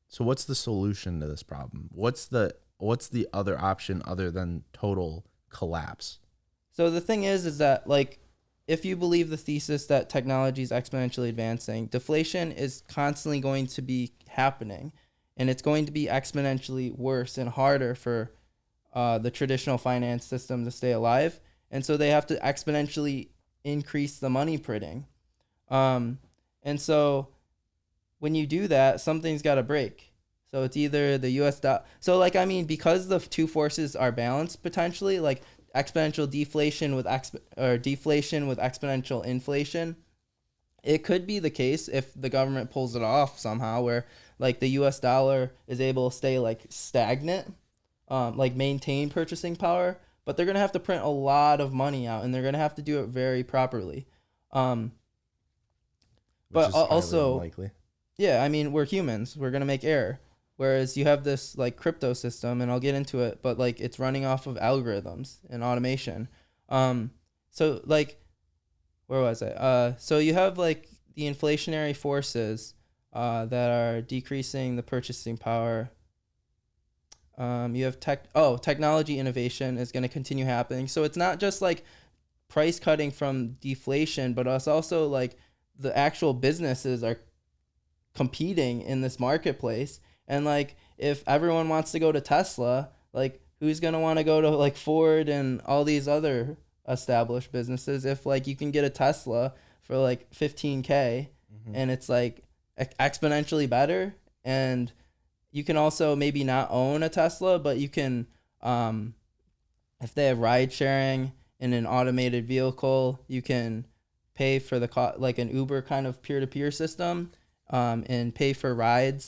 So what's the solution to this problem? What's the other option other than total collapse? So the thing is that, like, if you believe the thesis that technology is exponentially advancing, deflation is constantly going to be happening. and it's going to be exponentially worse and harder for the traditional finance system to stay alive. And so they have to exponentially increase the money printing. And so when you do that, something's got to break. So it's either the US dollar. So like, I mean, because the two forces are balanced potentially, like exponential deflation with deflation with exponential inflation, it could be the case if the government pulls it off somehow where like the US dollar is able to stay like stagnant, like maintain purchasing power, but they're going to have to print a lot of money out and they're going to have to do it very properly. Which But is highly also, unlikely. yeah, I mean, we're humans. We're going to make error. Whereas you have this like crypto system, and I'll get into it, but like it's running off of algorithms and automation. So like, where was I? So you have like the inflationary forces that are decreasing the purchasing power. You have technology innovation is going to continue happening. So it's not just like price cutting from deflation, but it's also like the actual businesses are competing in this marketplace. And like if everyone wants to go to Tesla, like who's going to want to go to like Ford and all these other established businesses if like you can get a Tesla for like 15K and it's like exponentially better, and you can also maybe not own a Tesla, but you can if they have ride sharing in an automated vehicle, you can pay for the like an Uber kind of peer-to-peer system, and pay for ride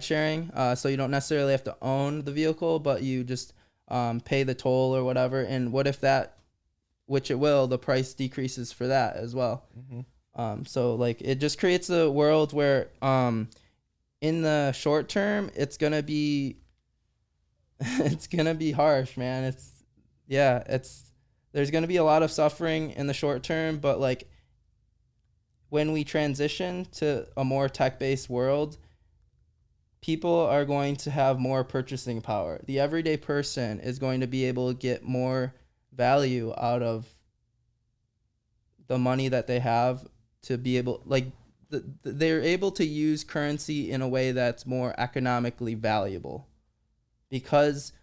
sharing. So you don't necessarily have to own the vehicle, but you just pay the toll or whatever. And what if that, which it will, the price decreases for that as well. So like it just creates a world where in the short term it's gonna be it's gonna be harsh, man. There's gonna be a lot of suffering in the short term, but like when we transition to a more tech-based world, people are going to have more purchasing power. The everyday person is going to be able to get more value out of the money that they have to be able, like, they're able to use currency in a way that's more economically valuable because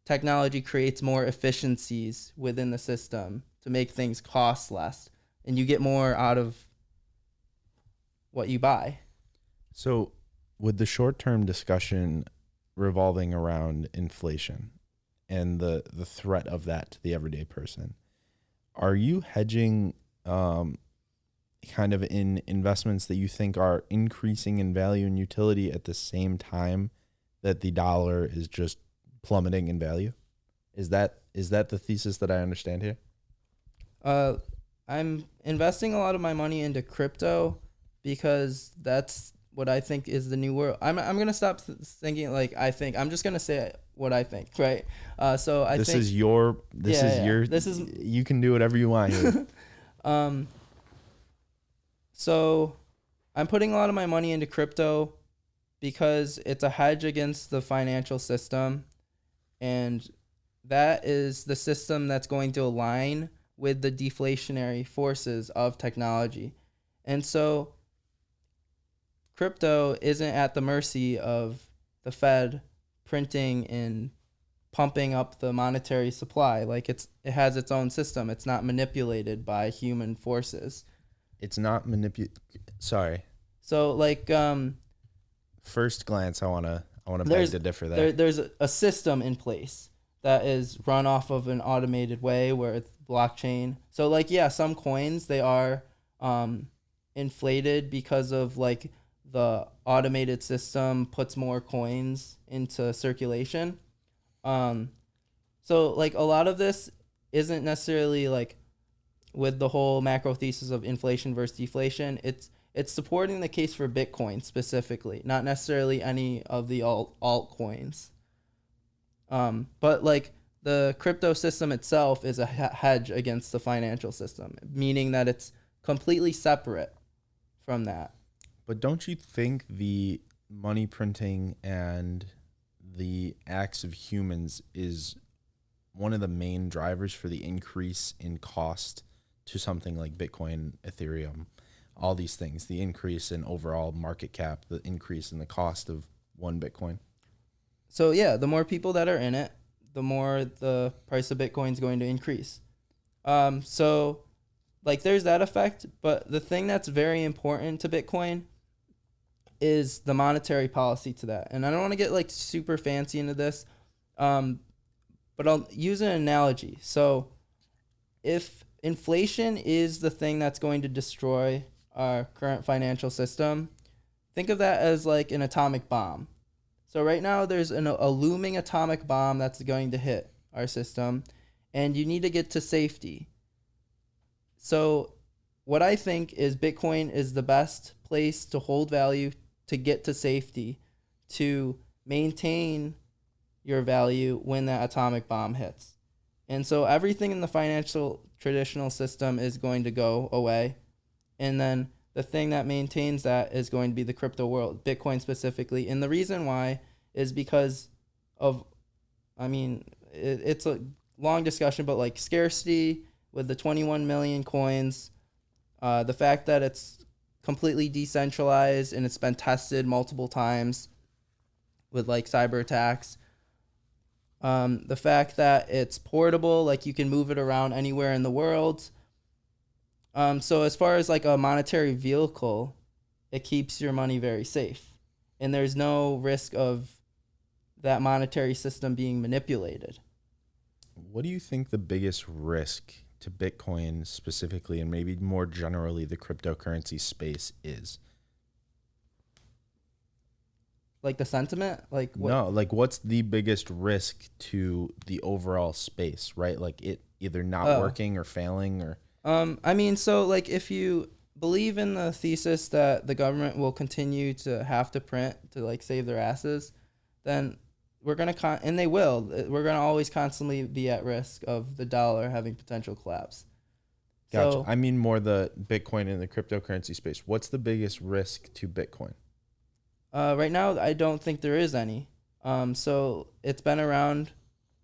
technology creates more efficiencies within the system to make things cost less, and you get more out of what you buy. So with the short-term discussion revolving around inflation and the threat of that to the everyday person, are you hedging kind of in investments that you think are increasing in value and utility at the same time that the dollar is just plummeting in value? Is that the thesis that I understand here? I'm investing a lot of my money into crypto because that's what I think is the new world. I'm gonna stop thinking like I think. I'm just gonna say what I think, right? So I think this is your you can do whatever you want here. So I'm putting a lot of my money into crypto because it's a hedge against the financial system, and that is the system that's going to align with the deflationary forces of technology. And so crypto isn't at the mercy of the Fed printing and pumping up the monetary supply. Like it has its own system. It's not manipulated by human forces. It's not sorry. So like first glance I want to beg to differ there. There's a system in place that is run off of an automated way where it's blockchain. So like yeah, some coins they are inflated because of like the automated system puts more coins into circulation. So like a lot of this isn't necessarily like with the whole macro thesis of inflation versus deflation. It's supporting the case for Bitcoin specifically, not necessarily any of the altcoins. But like the crypto system itself is a hedge against the financial system, meaning that it's completely separate from that. But don't you think the money printing and the acts of humans is one of the main drivers for the increase in cost to something like Bitcoin, Ethereum, all these things, the increase in overall market cap, the increase in the cost of one Bitcoin? So yeah, the more people that are in it, the more the price of Bitcoin is going to increase. So like there's that effect, but the thing that's very important to Bitcoin is the monetary policy to that. And I don't want to get like super fancy into this, but I'll use an analogy. So if inflation is the thing that's going to destroy our current financial system, think of that as like an atomic bomb. So right now there's a looming atomic bomb that's going to hit our system, and you need to get to safety. So what I think is Bitcoin is the best place to hold value, to get to safety, to maintain your value when that atomic bomb hits. And so everything in the financial traditional system is going to go away. And then the thing that maintains that is going to be the crypto world, Bitcoin specifically. And the reason why is because of, it's a long discussion, but like scarcity with the 21 million coins, the fact that it's completely decentralized and it's been tested multiple times with like cyber attacks. The fact that it's portable, like you can move it around anywhere in the world. So as far as like a monetary vehicle, it keeps your money very safe. And there's no risk of that monetary system being manipulated. What do you think the biggest risk to Bitcoin specifically, and maybe more generally the cryptocurrency space, is? Like the sentiment? Like what? No, like what's the biggest risk to the overall space, right? Like it either not working or failing or... So like if you believe in the thesis that the government will continue to have to print to like save their asses, then we're going to, and they will, we're going to always constantly be at risk of the dollar having potential collapse. Gotcha. So, I mean more the Bitcoin and the cryptocurrency space. What's the biggest risk to Bitcoin? Right now, I don't think there is any. So it's been around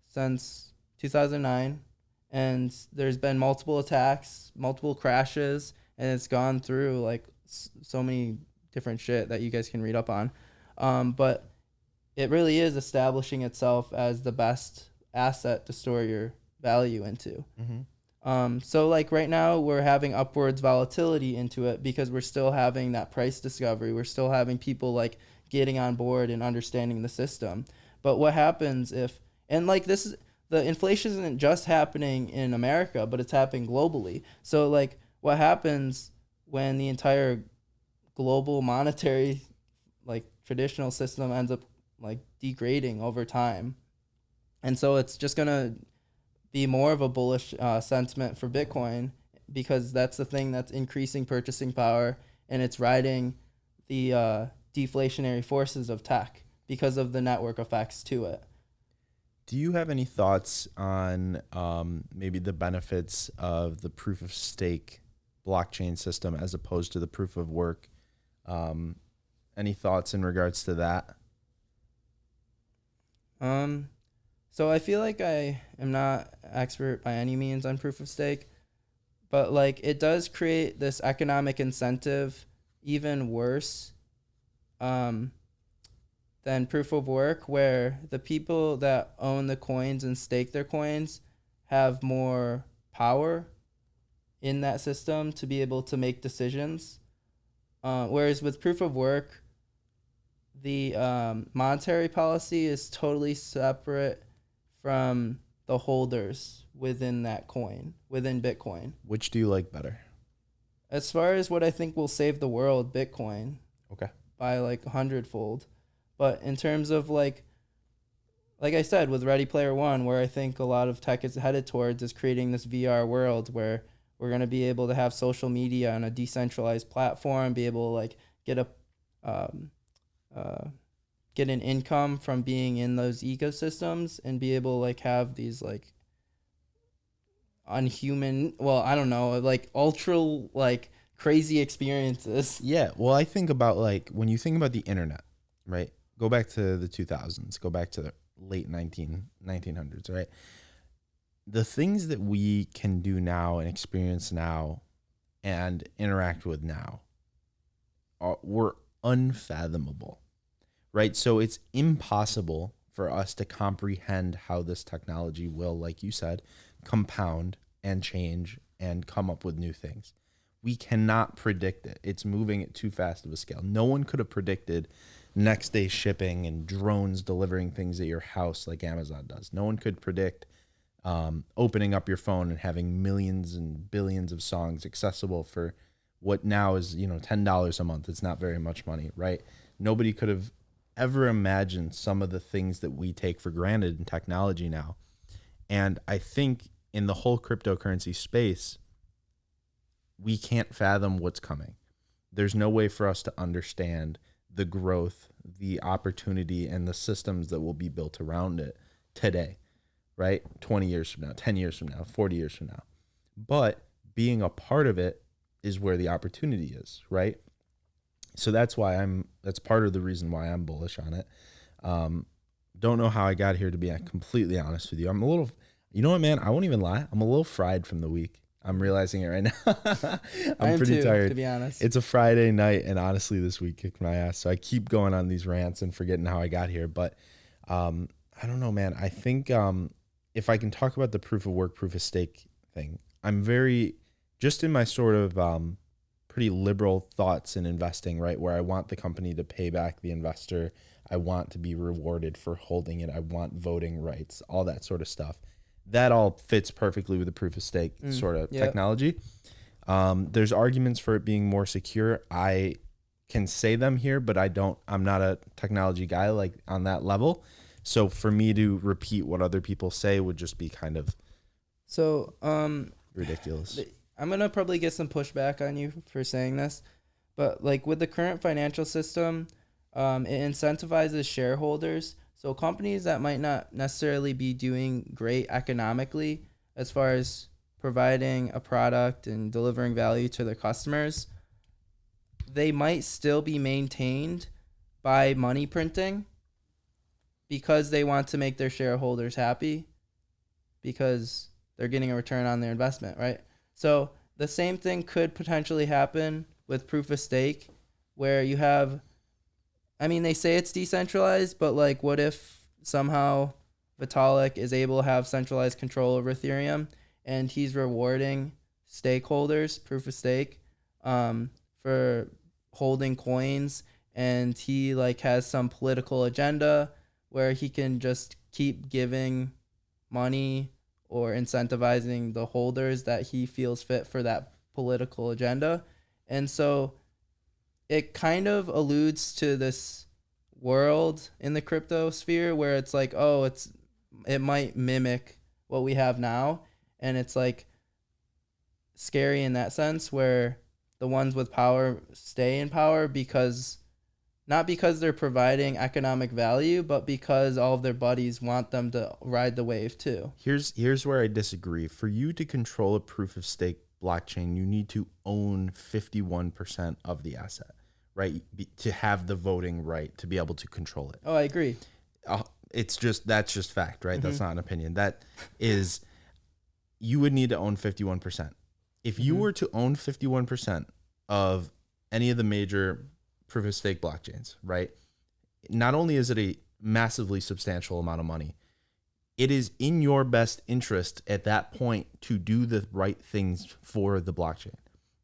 since 2009, and there's been multiple attacks, multiple crashes, and it's gone through like so many different shit that you guys can read up on. But it really is establishing itself as the best asset to store your value into. Mm-hmm. So like right now we're having upwards volatility into it because we're still having that price discovery. We're still having people like getting on board and understanding the system. But what happens if, and like this is, the inflation isn't just happening in America, but it's happening globally. So like what happens when the entire global monetary like traditional system ends up like degrading over time? And so it's just going to be more of a bullish sentiment for Bitcoin because that's the thing that's increasing purchasing power, and it's riding the deflationary forces of tech because of the network effects to it. Do you have any thoughts on maybe the benefits of the proof of stake blockchain system as opposed to the proof of work? Any thoughts in regards to that? So I feel like I am not expert by any means on proof of stake, but like it does create this economic incentive even worse than proof of work, where the people that own the coins and stake their coins have more power in that system to be able to make decisions. Whereas with proof of work, the monetary policy is totally separate from the holders within that coin, within Bitcoin. Which do you like better? As far as what I think will save the world, Bitcoin. Okay. By like 100-fold. But in terms of like I said, with Ready Player One, where I think a lot of tech is headed towards is creating this VR world where we're going to be able to have social media on a decentralized platform, be able to like get an income from being in those ecosystems, and be able to like have these like unhuman, well, I don't know, like ultra like crazy experiences. Yeah. Well, I think about like when you think about the internet, right? Go back to the 2000s, go back to the late 1900s, right? The things that we can do now and experience now and interact with now were unfathomable. right? So it's impossible for us to comprehend how this technology will, like you said, compound and change and come up with new things. We cannot predict it. It's moving at too fast of a scale. No one could have predicted next day shipping and drones delivering things at your house like Amazon does. No one could predict opening up your phone and having millions and billions of songs accessible for what now is, $10 a month. It's not very much money, right? Nobody could have ever imagined some of the things that we take for granted in technology now. And I think in the whole cryptocurrency space, we can't fathom what's coming. There's no way for us to understand the growth, the opportunity, and the systems that will be built around it today, right? 20 years from now, 10 years from now, 40 years from now. But being a part of it is where the opportunity is, right? So that's part of the reason why I'm bullish on it. Don't know how I got here, to be completely honest with you. I'm a little, you know what, man? I won't even lie. I'm a little fried from the week. I'm realizing it right now. I'm pretty tired, to be honest. It's a Friday night, and honestly, this week kicked my ass. So I keep going on these rants and forgetting how I got here. But I don't know, man. I think if I can talk about the proof of work, proof of stake thing, I'm very, just in my sort of pretty liberal thoughts in investing, right? Where I want the company to pay back the investor. I want to be rewarded for holding it. I want voting rights, all that sort of stuff. That all fits perfectly with the proof of stake sort of technology. There's arguments for it being more secure. I can say them here, but I'm not a technology guy like on that level. So for me to repeat what other people say would just be kind of ridiculous. I'm going to probably get some pushback on you for saying this, but like with the current financial system, it incentivizes shareholders. So companies that might not necessarily be doing great economically as far as providing a product and delivering value to their customers, they might still be maintained by money printing because they want to make their shareholders happy because they're getting a return on their investment, right? So the same thing could potentially happen with proof of stake where you have, they say it's decentralized, but like what if somehow Vitalik is able to have centralized control over Ethereum and he's rewarding stakeholders, proof of stake, for holding coins, and he like has some political agenda where he can just keep giving money or incentivizing the holders that he feels fit for that political agenda. And so it kind of alludes to this world in the crypto sphere where it's like, it might mimic what we have now. And it's like scary in that sense where the ones with power stay in power not because they're providing economic value, but because all of their buddies want them to ride the wave too. Here's where I disagree. For you to control a proof of stake blockchain, you need to own 51% of the asset, right? To have the voting right, to be able to control it. Oh, I agree. That's just fact, right? Mm-hmm. That's not an opinion. That is, you would need to own 51%. If you were to own 51% of any of the major proof of stake blockchains, right? Not only is it a massively substantial amount of money, it is in your best interest at that point to do the right things for the blockchain.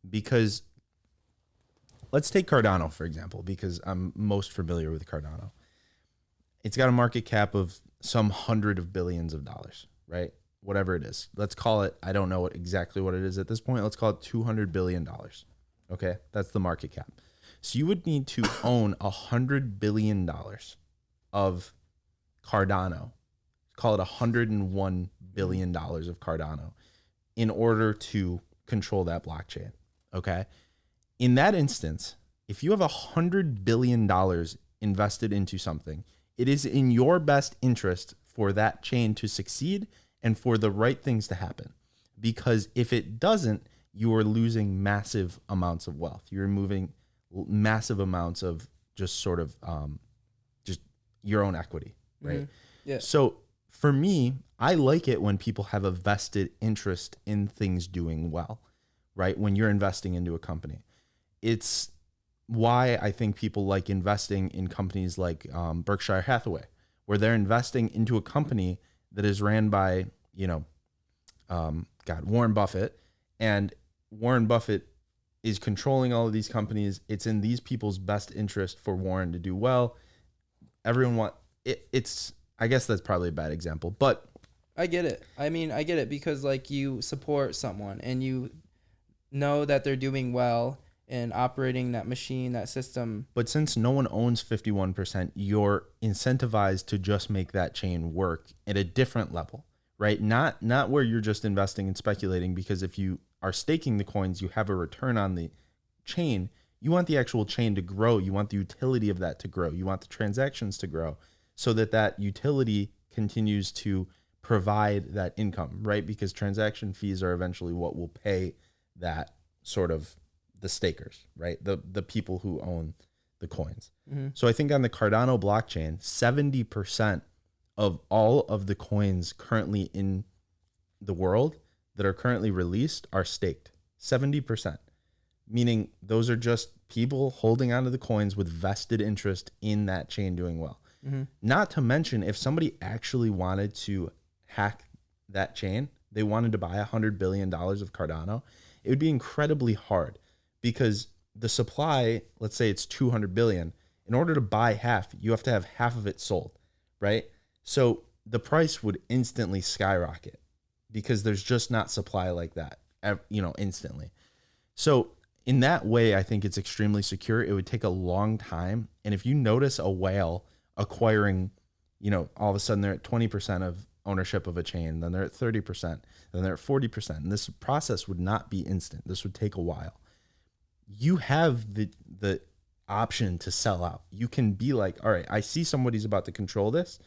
Because let's take Cardano, for example, because I'm most familiar with Cardano. It's got a market cap of some hundred of billions of dollars, right? Whatever it is. Let's call it, I don't know exactly what it is at this point. Let's call it $200 billion. Okay, that's the market cap. So you would need to own $100 billion of Cardano. Call it $101 billion of Cardano in order to control that blockchain. Okay. In that instance, if you have $100 billion invested into something, it is in your best interest for that chain to succeed and for the right things to happen. Because if it doesn't, you are losing massive amounts of wealth. You're removing massive amounts of just sort of just your own equity, right? Mm-hmm. Yeah. So for me, I like it when people have a vested interest in things doing well, right? When you're investing into a company, it's why I think people like investing in companies like Berkshire Hathaway, where they're investing into a company that is ran by, Warren Buffett. And Warren Buffett is controlling all of these companies. It's in these people's best interest for Warren to do well. Everyone it's, I guess that's probably a bad example, but I get it. I mean, I get it because like you support someone and you know that they're doing well and operating that machine, that system. But since no one owns 51%, you're incentivized to just make that chain work at a different level, right? Not where you're just investing and speculating, because if you are staking the coins, you have a return on the chain. You want the actual chain to grow. You want the utility of that to grow. You want the transactions to grow so that utility continues to provide that income, right? Because transaction fees are eventually what will pay that sort of the stakers, right? The people who own the coins. Mm-hmm. So I think on the Cardano blockchain, 70% of all of the coins currently in the world that are currently released are staked. 70%, meaning those are just people holding onto the coins with vested interest in that chain doing well. Mm-hmm. Not to mention, if somebody actually wanted to hack that chain, they wanted to buy $100 billion of Cardano, it would be incredibly hard, because the supply, let's say it's 200 billion. In order to buy half, you have to have half of it sold, right? So the price would instantly skyrocket because there's just not supply like that, instantly. So in that way, I think it's extremely secure. It would take a long time. And if you notice a whale acquiring, all of a sudden they're at 20% of ownership of a chain, then they're at 30%, then they're at 40%. And this process would not be instant. This would take a while. You have the option to sell out. You can be like, all right, I see somebody's about to control this.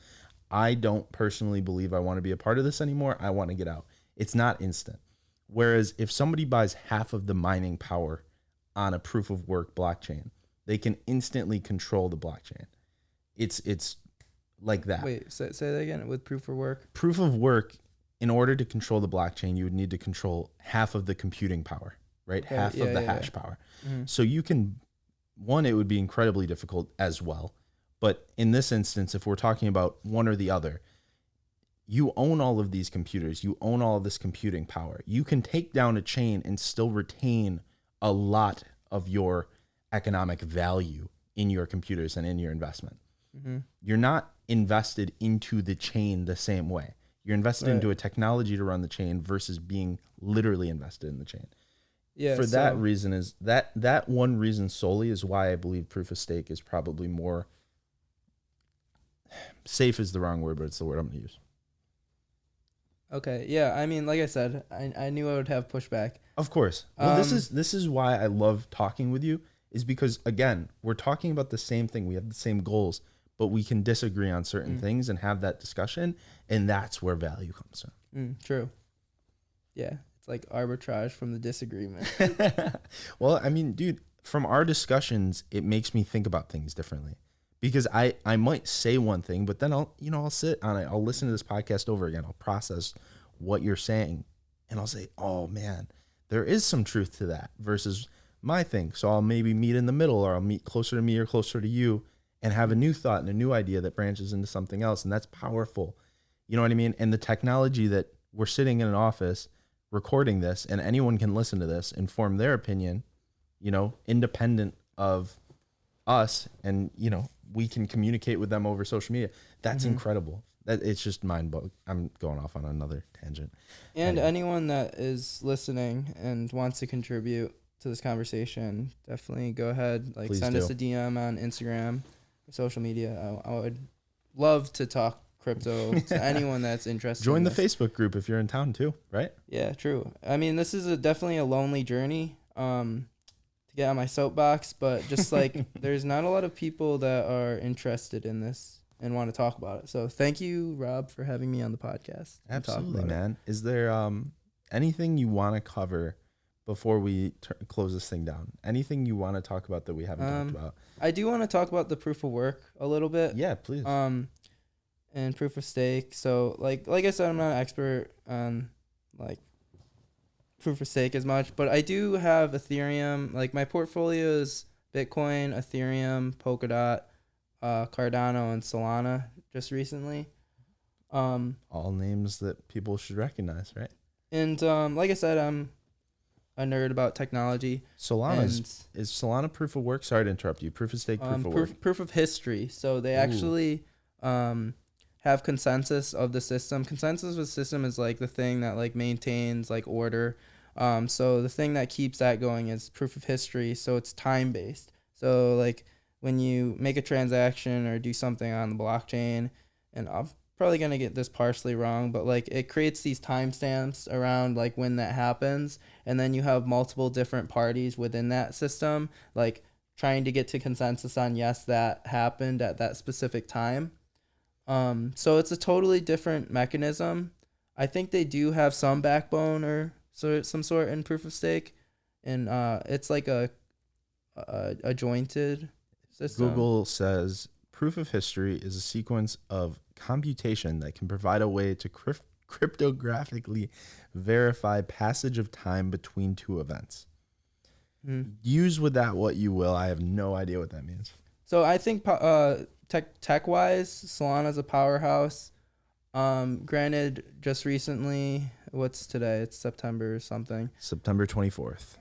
I don't personally believe I want to be a part of this anymore. I want to get out. It's not instant. Whereas if somebody buys half of the mining power on a proof of work blockchain, they can instantly control the blockchain. It's like that. Wait, say that again. With proof of work? Proof of work, in order to control the blockchain, you would need to control half of the computing power, right? Okay, Half of the hash power. Mm-hmm. So you can, it would be incredibly difficult as well. But in this instance, if we're talking about one or the other, you own all of these computers. You own all of this computing power. You can take down a chain and still retain a lot of your economic value in your computers and in your investment. Mm-hmm. You're not invested into the chain the same way. You're invested into a technology to run the chain versus being literally invested in the chain. Yeah. For that reason is that one reason solely is why I believe proof of stake is probably more safe is the wrong word, but it's the word I'm going to use. Okay. Yeah. I mean, like I said, I knew I would have pushback. Of course. Well, this is why I love talking with you, is because, again, we're talking about the same thing. We have the same goals, but we can disagree on certain things and have that discussion. And that's where value comes from. True. Yeah. It's like arbitrage from the disagreement. Well, I mean, dude, from our discussions, it makes me think about things differently, because I might say one thing, but then I'll sit on it. I'll listen to this podcast over again. I'll process what you're saying, and I'll say, oh man, there is some truth to that versus my thing. So I'll maybe meet in the middle, or I'll meet closer to me or closer to you and have a new thought and a new idea that branches into something else. And that's powerful. You know what I mean? And the technology that we're sitting in an office recording this, and anyone can listen to this and form their opinion, independent of us. And, we can communicate with them over social media. That's incredible. That it's just mind-boggling. I'm going off on another tangent. And anyone that is listening and wants to contribute to this conversation, definitely go ahead. Like, Please send do. us a DM on Instagram or social media. I would love to talk crypto to anyone that's interested. Join in the this. Facebook group if you're in town too, right? Yeah, true. I mean, this is definitely a lonely journey to get on my soapbox, but just like there's not a lot of people that are interested in this and want to talk about it. So thank you, Rob, for having me on the podcast. and talk Absolutely, about it. man. Is there anything you want to cover before we close this thing down? Anything you want to talk about that we haven't talked about? I do want to talk about the proof of work a little bit. Yeah, please. And proof of stake. So like I said, I'm not an expert on like proof of stake as much, but I do have Ethereum. Like my portfolio is Bitcoin, Ethereum, Polkadot, Cardano, and Solana just recently. All names that people should recognize, right? And like I said, I'm a nerd about technology. Is Solana proof of work? Sorry to interrupt you. Proof of stake, proof of work. Proof of history. So they actually have consensus of the system. Consensus of the system is like the thing that like maintains like order. So the thing that keeps that going is proof of history. So it's time based. So like when you make a transaction or do something on the blockchain, and I'm probably gonna get this partially wrong, but like it creates these timestamps around like when that happens, and then you have multiple different parties within that system, like trying to get to consensus on yes, that happened at that specific time. So it's a totally different mechanism. I think they do have some backbone or some sort in proof of stake, and it's like a jointed system. Google says proof of history is a sequence of computation that can provide a way to cryptographically verify passage of time between two events. Use with that what you will. I have no idea what that means. So I think tech wise, Solana's a powerhouse. Granted, just recently, what's today? It's September or something. September 24th.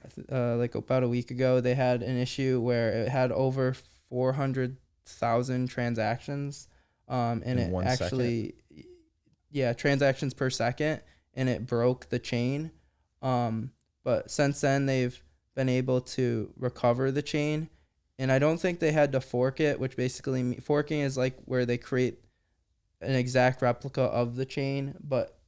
Like about a week ago, they had an issue where it had over 400,000 transactions. And it actually, transactions per second, and it broke the chain. But since then, they've been able to recover the chain, and I don't think they had to fork it, which basically forking is like where they create an exact replica of the chain, but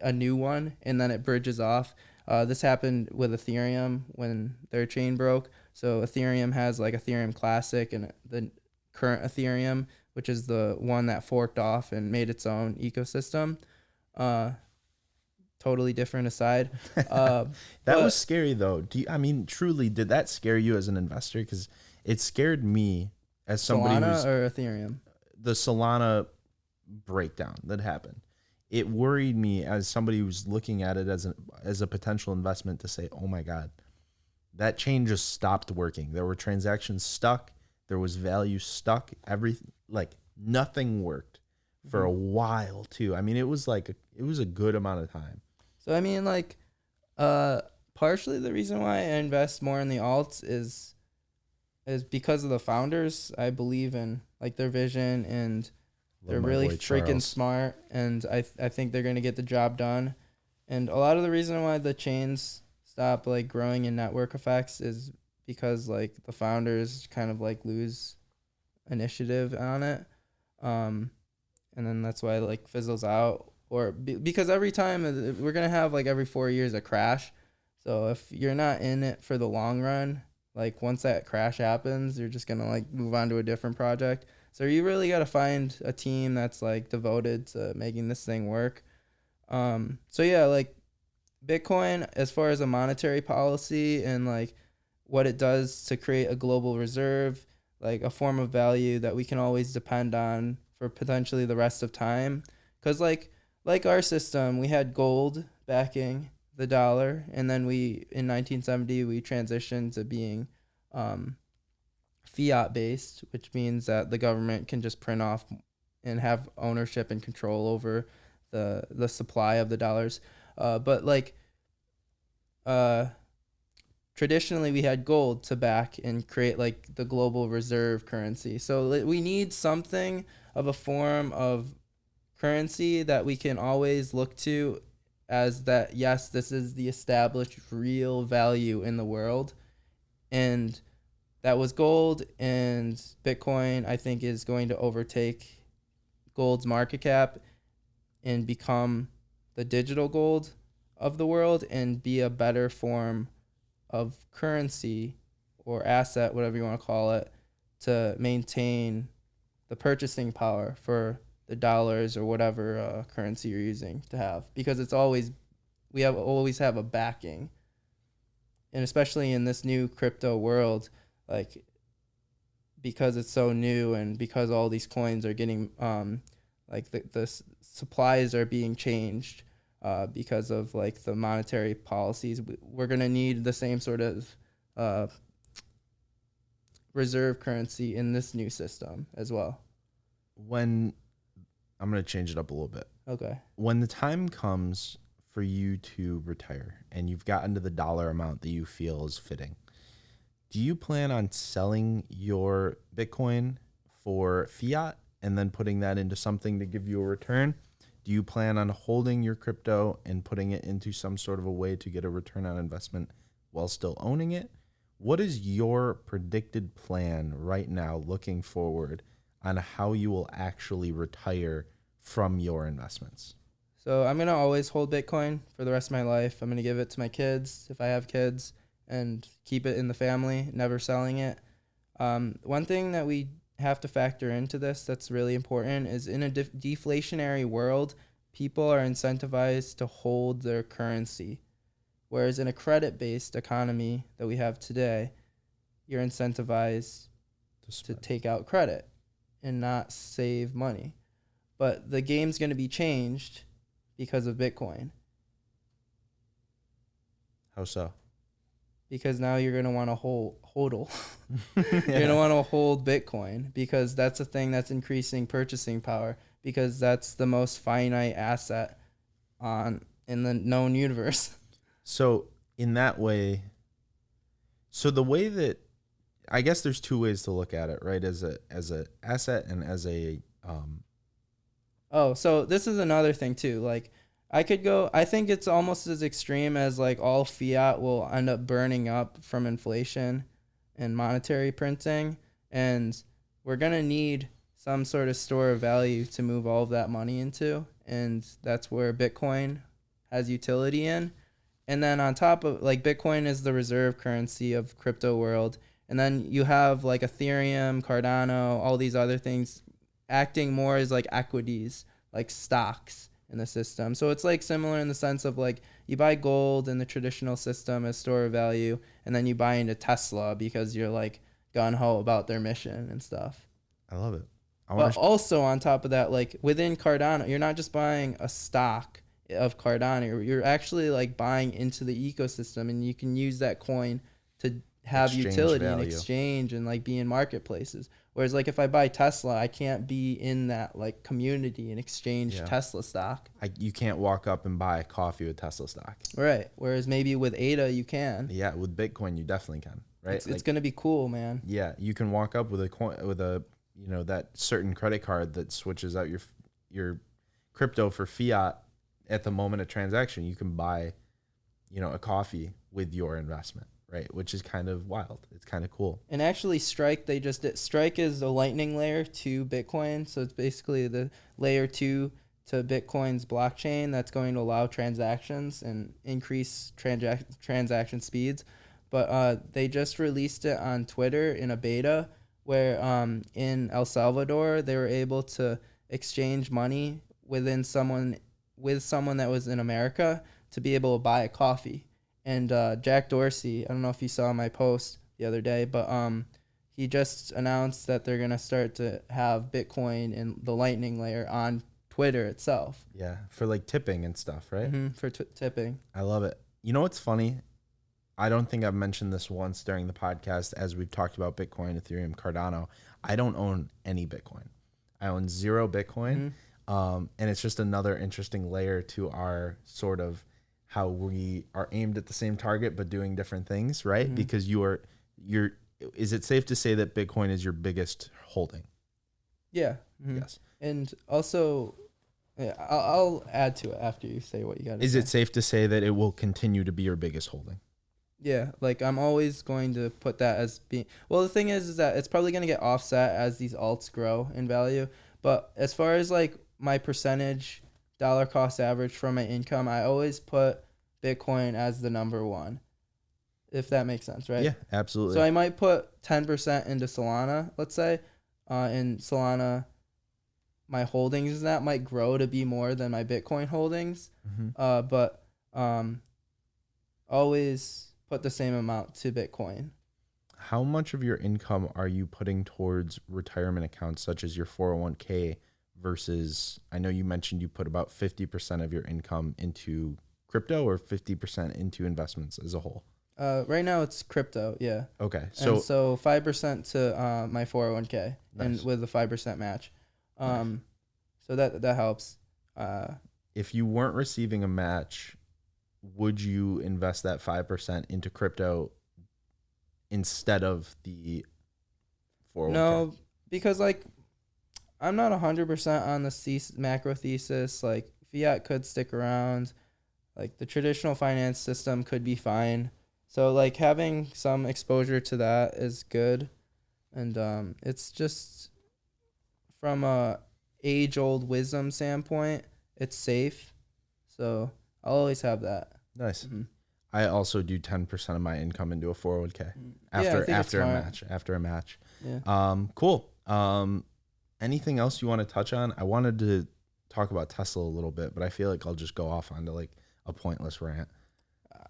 a new one, and then it bridges off. This happened with Ethereum when their chain broke. So Ethereum has like Ethereum Classic and the current Ethereum, which is the one that forked off and made its own ecosystem. Totally different aside. That was scary though. Truly, did that scare you as an investor? Because it scared me as somebody Solana who's or Ethereum. The Solana breakdown that happened. It worried me as somebody who's looking at it as a potential investment to say, oh my God, that chain just stopped working. There were transactions stuck. There was value stuck. Nothing worked for a while too. I mean, it was a good amount of time. So I mean, partially the reason why I invest more in the alts is because of the founders. I believe in like their vision, and they're really freaking smart, and I think they're gonna get the job done. And a lot of the reason why the chains stop like growing in network effects is because like the founders kind of like lose initiative on it, and then that's why it like fizzles out. Or because every time we're gonna have like every 4 years a crash, so if you're not in it for the long run, like once that crash happens, you're just gonna like move on to a different project. So you really gotta find a team that's like devoted to making this thing work. So yeah, like Bitcoin, as far as a monetary policy and like what it does to create a global reserve, like a form of value that we can always depend on for potentially the rest of time. Because like our system, we had gold backing the dollar, and then in 1970 we transitioned to being fiat based, which means that the government can just print off and have ownership and control over the supply of the dollars. Traditionally we had gold to back and create like the global reserve currency. So we need something of a form of currency that we can always look to as that, yes, this is the established real value in the world. And that was gold, and Bitcoin, I think, is going to overtake gold's market cap and become the digital gold of the world and be a better form of currency or asset, whatever you want to call it, to maintain the purchasing power for the dollars or whatever currency you're using to have, because we always have a backing. And especially in this new crypto world, like because it's so new and because all these coins are getting like the supplies are being changed because of like the monetary policies, we're going to need the same sort of reserve currency in this new system as well. When I'm going to change it up a little bit. Okay. When the time comes for you to retire and you've gotten to the dollar amount that you feel is fitting, do you plan on selling your Bitcoin for fiat and then putting that into something to give you a return? Do you plan on holding your crypto and putting it into some sort of a way to get a return on investment while still owning it? What is your predicted plan right now looking forward on how you will actually retire from your investments? So I'm going to always hold Bitcoin for the rest of my life. I'm going to give it to my kids if I have kids and keep it in the family, never selling it. One thing that we have to factor into this that's really important is in a deflationary world, people are incentivized to hold their currency. Whereas in a credit-based economy that we have today, you're incentivized to take out credit and not save money. But the game's going to be changed because of Bitcoin. How so? Because now you're going to want to hodl. You're going to want to hold Bitcoin because that's a thing that's increasing purchasing power because that's the most finite asset in the known universe. So in that way, so the way that, I guess there's two ways to look at it, right? As a asset and as a so this is another thing too. Like I think it's almost as extreme as like all fiat will end up burning up from inflation and monetary printing. And we're going to need some sort of store of value to move all of that money into. And that's where Bitcoin has utility in. And then on top of like Bitcoin is the reserve currency of crypto world. And then you have like Ethereum, Cardano, all these other things acting more as like equities, like stocks in the system. So it's like similar in the sense of like you buy gold in the traditional system as store of value, and then you buy into Tesla because you're like gung-ho about their mission and stuff. I love it. But also on top of that, like within Cardano, you're not just buying a stock of Cardano. You're actually like buying into the ecosystem, and you can use that coin to have utility and exchange and like be in marketplaces. Whereas like if I buy Tesla, I can't be in that like community and exchange Tesla stock. You can't walk up and buy a coffee with Tesla stock. Right. Whereas maybe with ADA you can. Yeah, with Bitcoin you definitely can. Right. It's gonna be cool, man. Yeah, you can walk up with a coin with a that certain credit card that switches out your crypto for fiat at the moment of transaction. You can buy a coffee with your investment. Right, which is kind of wild. It's kind of cool. And actually, Strike Strike is a lightning layer to Bitcoin, so it's basically the layer 2 to Bitcoin's blockchain that's going to allow transactions and increase transaction speeds. But they just released it on Twitter in a beta where in El Salvador they were able to exchange money with someone that was in America to be able to buy a coffee. And Jack Dorsey, I don't know if you saw my post the other day, but he just announced that they're going to start to have Bitcoin and the Lightning layer on Twitter itself. Yeah, for like tipping and stuff, right? Mm-hmm, for tipping. I love it. You know what's funny? I don't think I've mentioned this once during the podcast as we've talked about Bitcoin, Ethereum, Cardano. I don't own any Bitcoin. I own 0 Bitcoin. Mm-hmm. And it's just another interesting layer to our sort of how we are aimed at the same target but doing different things, right? Mm-hmm. Because is it safe to say that Bitcoin is your biggest holding? Yeah. Mm-hmm. Yes. And also, I'll add to it after you say what you got to say. Is it safe to say that it will continue to be your biggest holding? Yeah, like I'm always going to put that as being... Well, the thing is that it's probably going to get offset as these alts grow in value. But as far as like my percentage dollar cost average from my income, I always put Bitcoin as the number one, if that makes sense, right? Yeah, absolutely. So I might put 10% into Solana, let's say. In Solana, my holdings in that might grow to be more than my Bitcoin holdings. Mm-hmm. But always put the same amount to Bitcoin. How much of your income are you putting towards retirement accounts such as your 401k versus, I know you mentioned you put about 50% of your income into crypto or 50% into investments as a whole? Right now it's crypto, yeah. Okay. So 5% to my 401k, Nice. and with a 5% match. So that helps. If you weren't receiving a match, would you invest that 5% into crypto instead of the 401k? No, because like I'm not 100% on the macro thesis. Like fiat could stick around. Like the traditional finance system could be fine. So like having some exposure to that is good. And it's just from a age-old wisdom standpoint, it's safe. So I'll always have that. Nice. Mhm. I also do 10% of my income into a 401k Yeah, I think it's after a smart. match. After a match. Yeah. Cool. Anything else you want to touch on? I wanted to talk about Tesla a little bit, but I feel like I'll just go off onto like a pointless rant.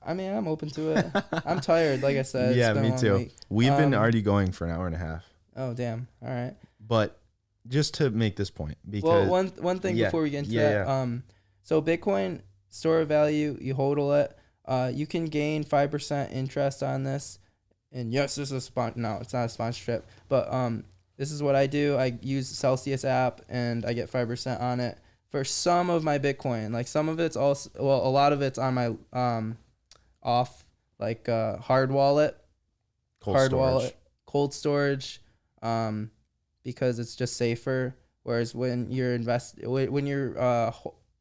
I mean, I'm open to it. I'm tired, like I said. Yeah, It's been a me long too. week. We've been already going for an hour and a half. Oh, damn. All right. But just to make this point, because Well, one thing yeah, before we get into yeah, that. yeah. So Bitcoin store of value, you hodl it. You can gain 5% interest on this. And yes, this is no, it's not a sponsorship, but this is what I do. I use the Celsius app and I get 5% on it for some of my Bitcoin. Like some of it's also, well, a lot of it's on my off like hard wallet, cold storage, because it's just safer. Whereas when you're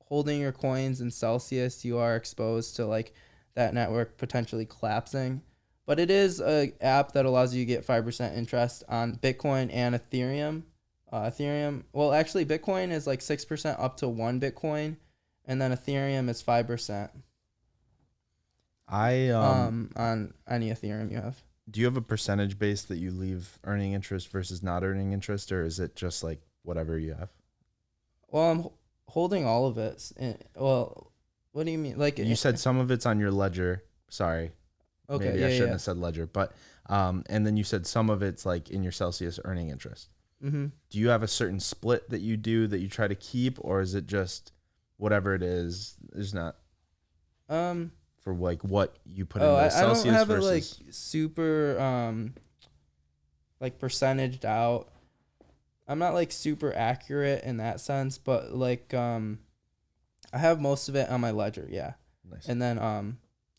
holding your coins in Celsius, you are exposed to like that network potentially collapsing. But it is a app that allows you to get 5% interest on Bitcoin and Ethereum. Well, actually, Bitcoin is like 6% up to 1 Bitcoin, and then Ethereum is 5%. On any Ethereum you have. Do you have a percentage base that you leave earning interest versus not earning interest, or is it just like whatever you have? Well, I'm holding all of it. Well, what do you mean? Like You said some of it's on your ledger. Sorry. Okay, Maybe yeah, I shouldn't yeah. have said ledger, but and then you said some of it's like in your Celsius earning interest. Mm-hmm. Do you have a certain split that you do that you try to keep, or is it just whatever it is? There's not for like what you put in the Celsius I don't have versus... it like super like percentaged out. I'm not like super accurate in that sense, but like I have most of it on my ledger, yeah. Nice. And then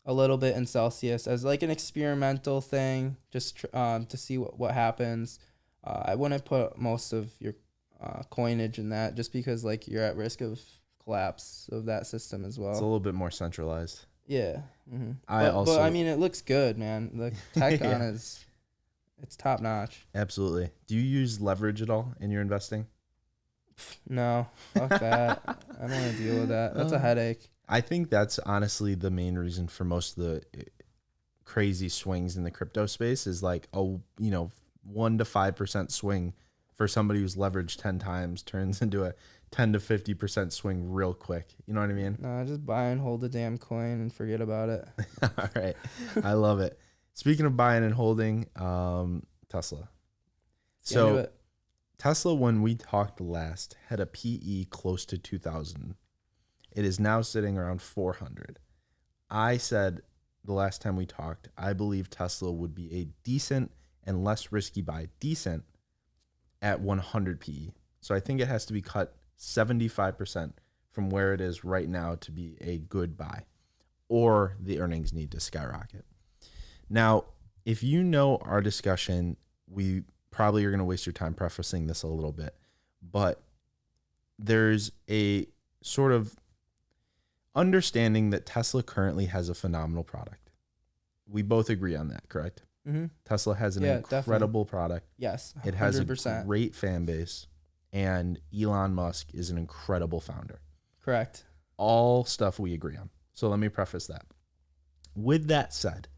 a little bit in Celsius as like an experimental thing, just to see what happens. I wouldn't put most of your coinage in that just because like you're at risk of collapse of that system as well. It's a little bit more centralized. Yeah. Mm-hmm. But I mean, it looks good, man. The tech on it's top notch. Absolutely. Do you use leverage at all in your investing? No, fuck that. I don't want to deal with that. That's a headache. I think that's honestly the main reason for most of the crazy swings in the crypto space is like 1 to 5% swing for somebody who's leveraged 10 times turns into a 10 to 50% swing real quick. You know what I mean? No, just buy and hold the damn coin and forget about it. All right. I love it. Speaking of buying and holding, Tesla. So Tesla, when we talked last, had a PE close to 2,000. It is now sitting around 400. I said the last time we talked, I believe Tesla would be a decent and less risky buy. Decent at 100 PE. So I think it has to be cut 75% from where it is right now to be a good buy, or the earnings need to skyrocket. Now, if you know our discussion, we probably are going to waste your time prefacing this a little bit, but there's a sort of understanding that Tesla currently has a phenomenal product. We both agree on that, correct? Mm-hmm. Tesla has an incredible product. Yes, 100%. It has a great fan base, and Elon Musk is an incredible founder. Correct. All stuff we agree on. So let me preface that. With that said,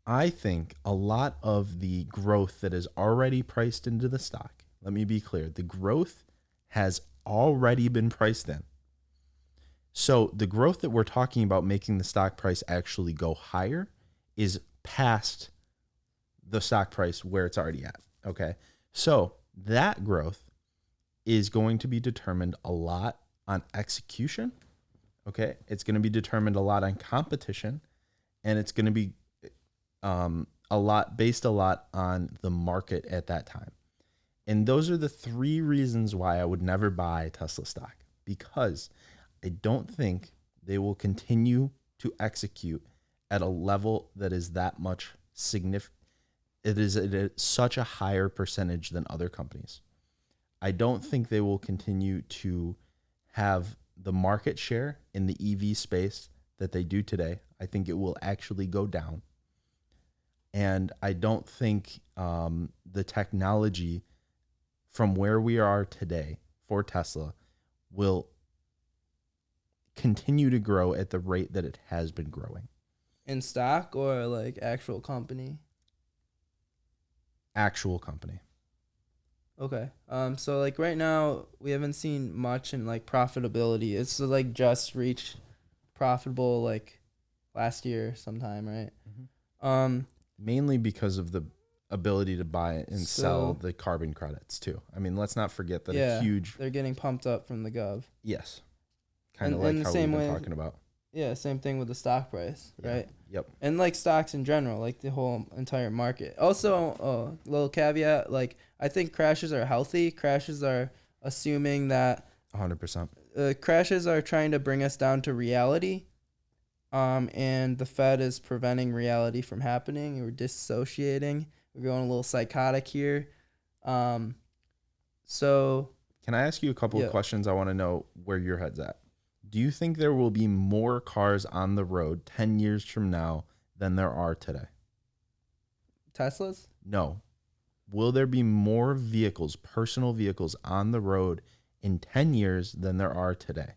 I think a lot of the growth that is already priced into the stock, let me be clear, the growth has already been priced in. So the growth that we're talking about making the stock price actually go higher is past the stock price where it's already at. Okay. So that growth is going to be determined a lot on execution. Okay. It's going to be determined a lot on competition, and it's going to be based a lot on the market at that time. And those are the three reasons why I would never buy Tesla stock, because I don't think they will continue to execute at a level that is that much significant. It is at such a higher percentage than other companies. I don't think they will continue to have the market share in the EV space that they do today. I think it will actually go down. And I don't think the technology from where we are today for Tesla will continue to grow at the rate that it has been growing. In stock or like actual company? Actual company. Okay. So like right now we haven't seen much in like profitability. It's like just reached profitable like last year sometime, right? Mm-hmm. Mainly because of the ability to buy and sell the carbon credits too. I mean, let's not forget that a huge. They're getting pumped up from the gov. Yes. Kind of like how we've been talking about. Yeah, same thing with the stock price, right? Yep. And like stocks in general, like the whole entire market. Also, little caveat, like I think crashes are healthy. Crashes are assuming that 100%. Crashes are trying to bring us down to reality. And the Fed is preventing reality from happening. We're dissociating. We're going a little psychotic here. So can I ask you a couple of questions? I want to know where your head's at. Do you think there will be more cars on the road 10 years from now than there are today? Teslas? No. Will there be more vehicles, personal vehicles on the road in 10 years than there are today?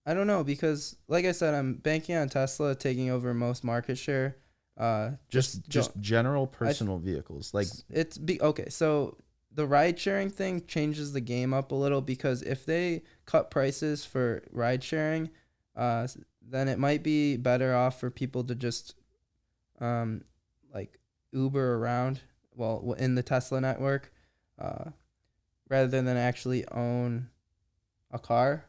I don't know, because like I said, I'm banking on Tesla taking over most market share. Just general personal vehicles. Like okay, so the ride sharing thing changes the game up a little, because if they cut prices for ride sharing, then it might be better off for people to just like Uber around in the Tesla network rather than actually own a car.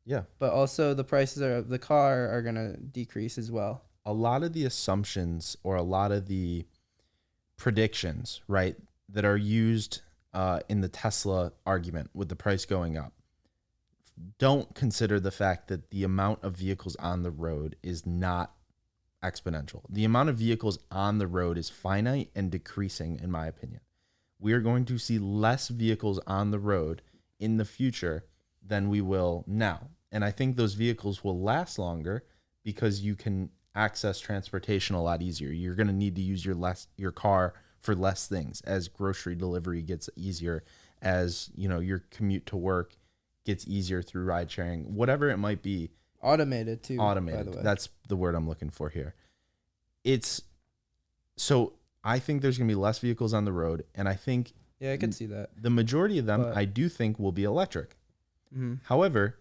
Yeah. But also the prices of the car are going to decrease as well. A lot of the assumptions or a lot of the predictions, right, that are used in the Tesla argument with the price going up, don't consider the fact that the amount of vehicles on the road is not exponential. The amount of vehicles on the road is finite and decreasing, in my opinion. We are going to see less vehicles on the road in the future than we will now. And I think those vehicles will last longer because you can access transportation a lot easier. You're going to need to use your car for less things as grocery delivery gets easier, as your commute to work gets easier through ride sharing, whatever it might be. Automated too. Automated. By the way. That's the word I'm looking for here. So I think there's going to be less vehicles on the road, and I think I could see that. The majority of them I do think will be electric. Mm-hmm. However,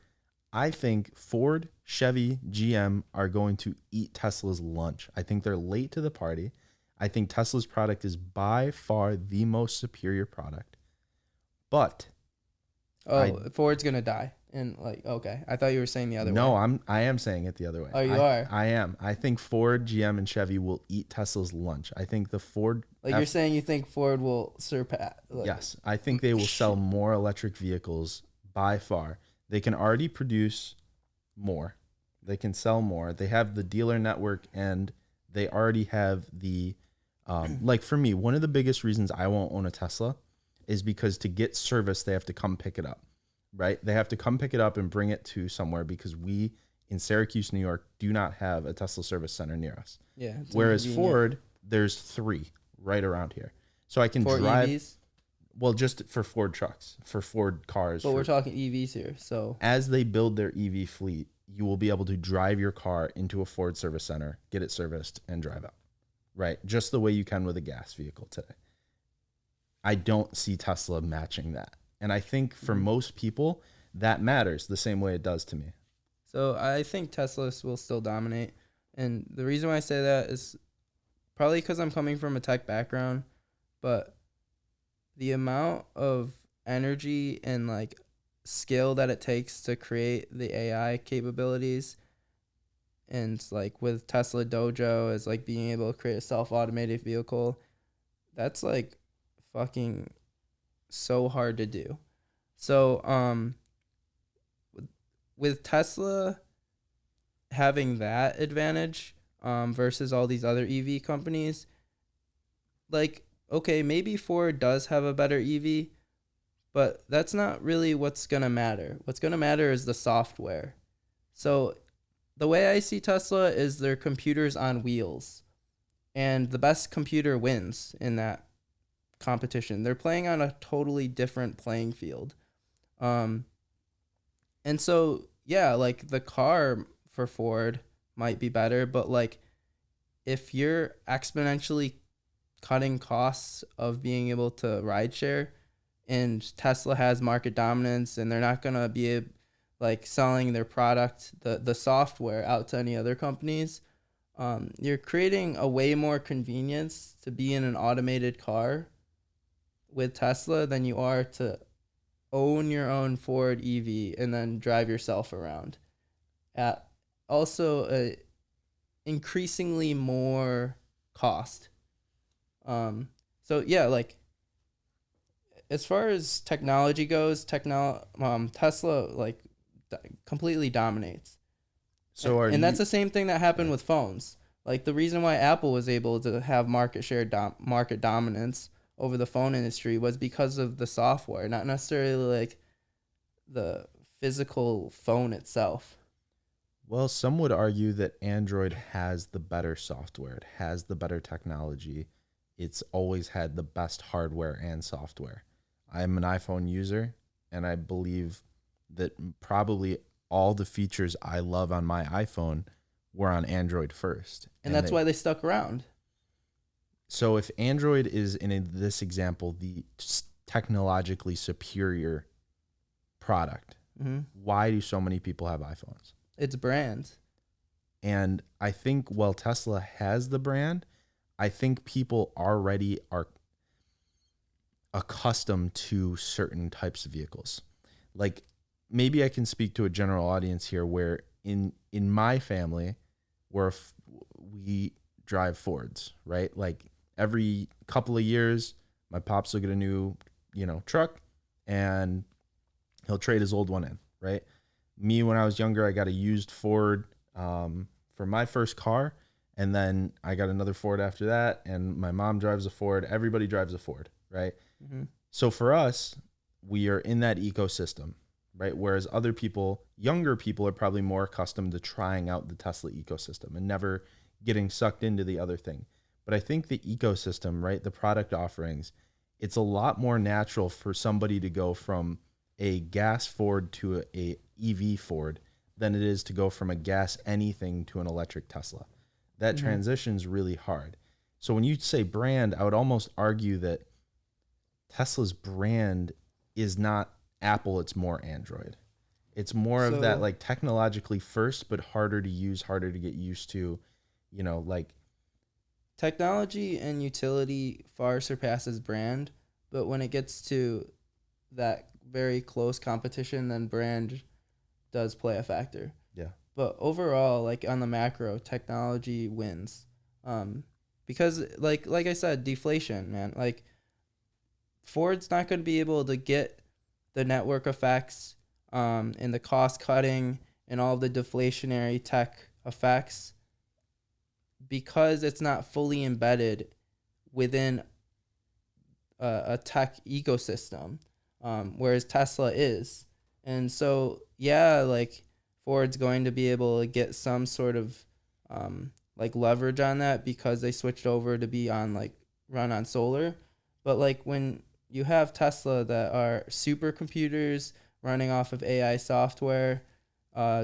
I think Ford, Chevy, GM are going to eat Tesla's lunch. I think they're late to the party. I think Tesla's product is by far the most superior product. But Ford's gonna die. And okay, I thought you were saying the other way. No, I am saying it the other way. Oh, you are? I am. I think Ford, GM, and Chevy will eat Tesla's lunch. I think the Ford... you're saying you think Ford will surpass... Yes, I think they will sell more electric vehicles by far. They can already produce more. They can sell more. They have the dealer network, and they already have the... for me, one of the biggest reasons I won't own a Tesla is because to get service, they have to come pick it up, right? They have to come pick it up and bring it to somewhere, because we in Syracuse, New York, do not have a Tesla service center near us. Yeah. Whereas Ford, there's 3 right around here. So I can drive... EVs? Well, just for Ford trucks, for Ford cars. But we're talking EVs here, so... As they build their EV fleet, you will be able to drive your car into a Ford service center, get it serviced, and drive out. Right? Just the way you can with a gas vehicle today. I don't see Tesla matching that. And I think for most people, that matters the same way it does to me. So I think Tesla will still dominate. And the reason why I say that is probably because I'm coming from a tech background, but the amount of energy and skill that it takes to create the AI capabilities and like with Tesla Dojo as like being able to create a self-automated vehicle, that's like fucking so hard to do. So with Tesla having that advantage versus all these other EV companies, like, okay, maybe Ford does have a better EV, but that's not really what's going to matter. What's going to matter is the software. So the way I see Tesla is their computers on wheels, and the best computer wins in that competition. They're playing on a totally different playing field. And so, yeah, like the car for Ford might be better, but like if you're exponentially cutting costs of being able to rideshare, and Tesla has market dominance, and they're not going to be like selling their product, the software, out to any other companies, you're creating a way more convenience to be in an automated car with Tesla than you are to own your own Ford EV and then drive yourself around at also a increasingly more cost. So yeah, like as far as technology goes, Tesla like completely dominates. So and that's the same thing that happened with phones. Like the reason why Apple was able to have market dominance over the phone industry was because of the software, not necessarily like the physical phone itself. Well, some would argue that Android has the better software. It has the better technology. It's always had the best hardware and software. I'm an iPhone user, and I believe that probably all the features I love on my iPhone were on Android first. And that's why they stuck around. So if Android is, this example, the technologically superior product, why do so many people have iPhones? It's brand. And I think while Tesla has the brand, I think people already are accustomed to certain types of vehicles. Like maybe I can speak to a general audience here where in my family, we drive Fords, right? Like every couple of years, my pops will get a new, truck, and he'll trade his old one in, right? Me, when I was younger, I got a used Ford for my first car, and then I got another Ford after that, and my mom drives a Ford. Everybody drives a Ford, right? Mm-hmm. So for us, we are in that ecosystem, right? Whereas other people, younger people, are probably more accustomed to trying out the Tesla ecosystem and never getting sucked into the other thing. But I think the ecosystem, right, the product offerings, it's a lot more natural for somebody to go from a gas Ford to a EV Ford than it is to go from a gas anything to an electric Tesla. That transition's really hard. So when you say brand, I would almost argue that Tesla's brand is not Apple, it's more Android. It's more of that like technologically first, but harder to use, harder to get used to, like technology and utility far surpasses brand, but when it gets to that very close competition, then brand does play a factor. Yeah. But overall, like on the macro, technology wins. Because like I said, deflation, man. Like Ford's not going to be able to get the network effects and the cost cutting and all the deflationary tech effects because it's not fully embedded within a tech ecosystem, whereas Tesla is. And so, yeah, like Ford's going to be able to get some sort of like leverage on that because they switched over to be on like run on solar. But like when you have Tesla that are supercomputers running off of AI software,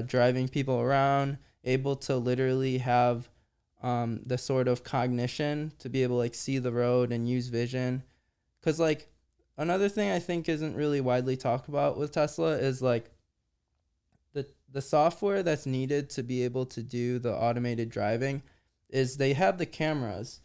driving people around, able to literally have the sort of cognition to be able to like see the road and use vision. Because like another thing I think isn't really widely talked about with Tesla is like the software that's needed to be able to do the automated driving is they have the cameras,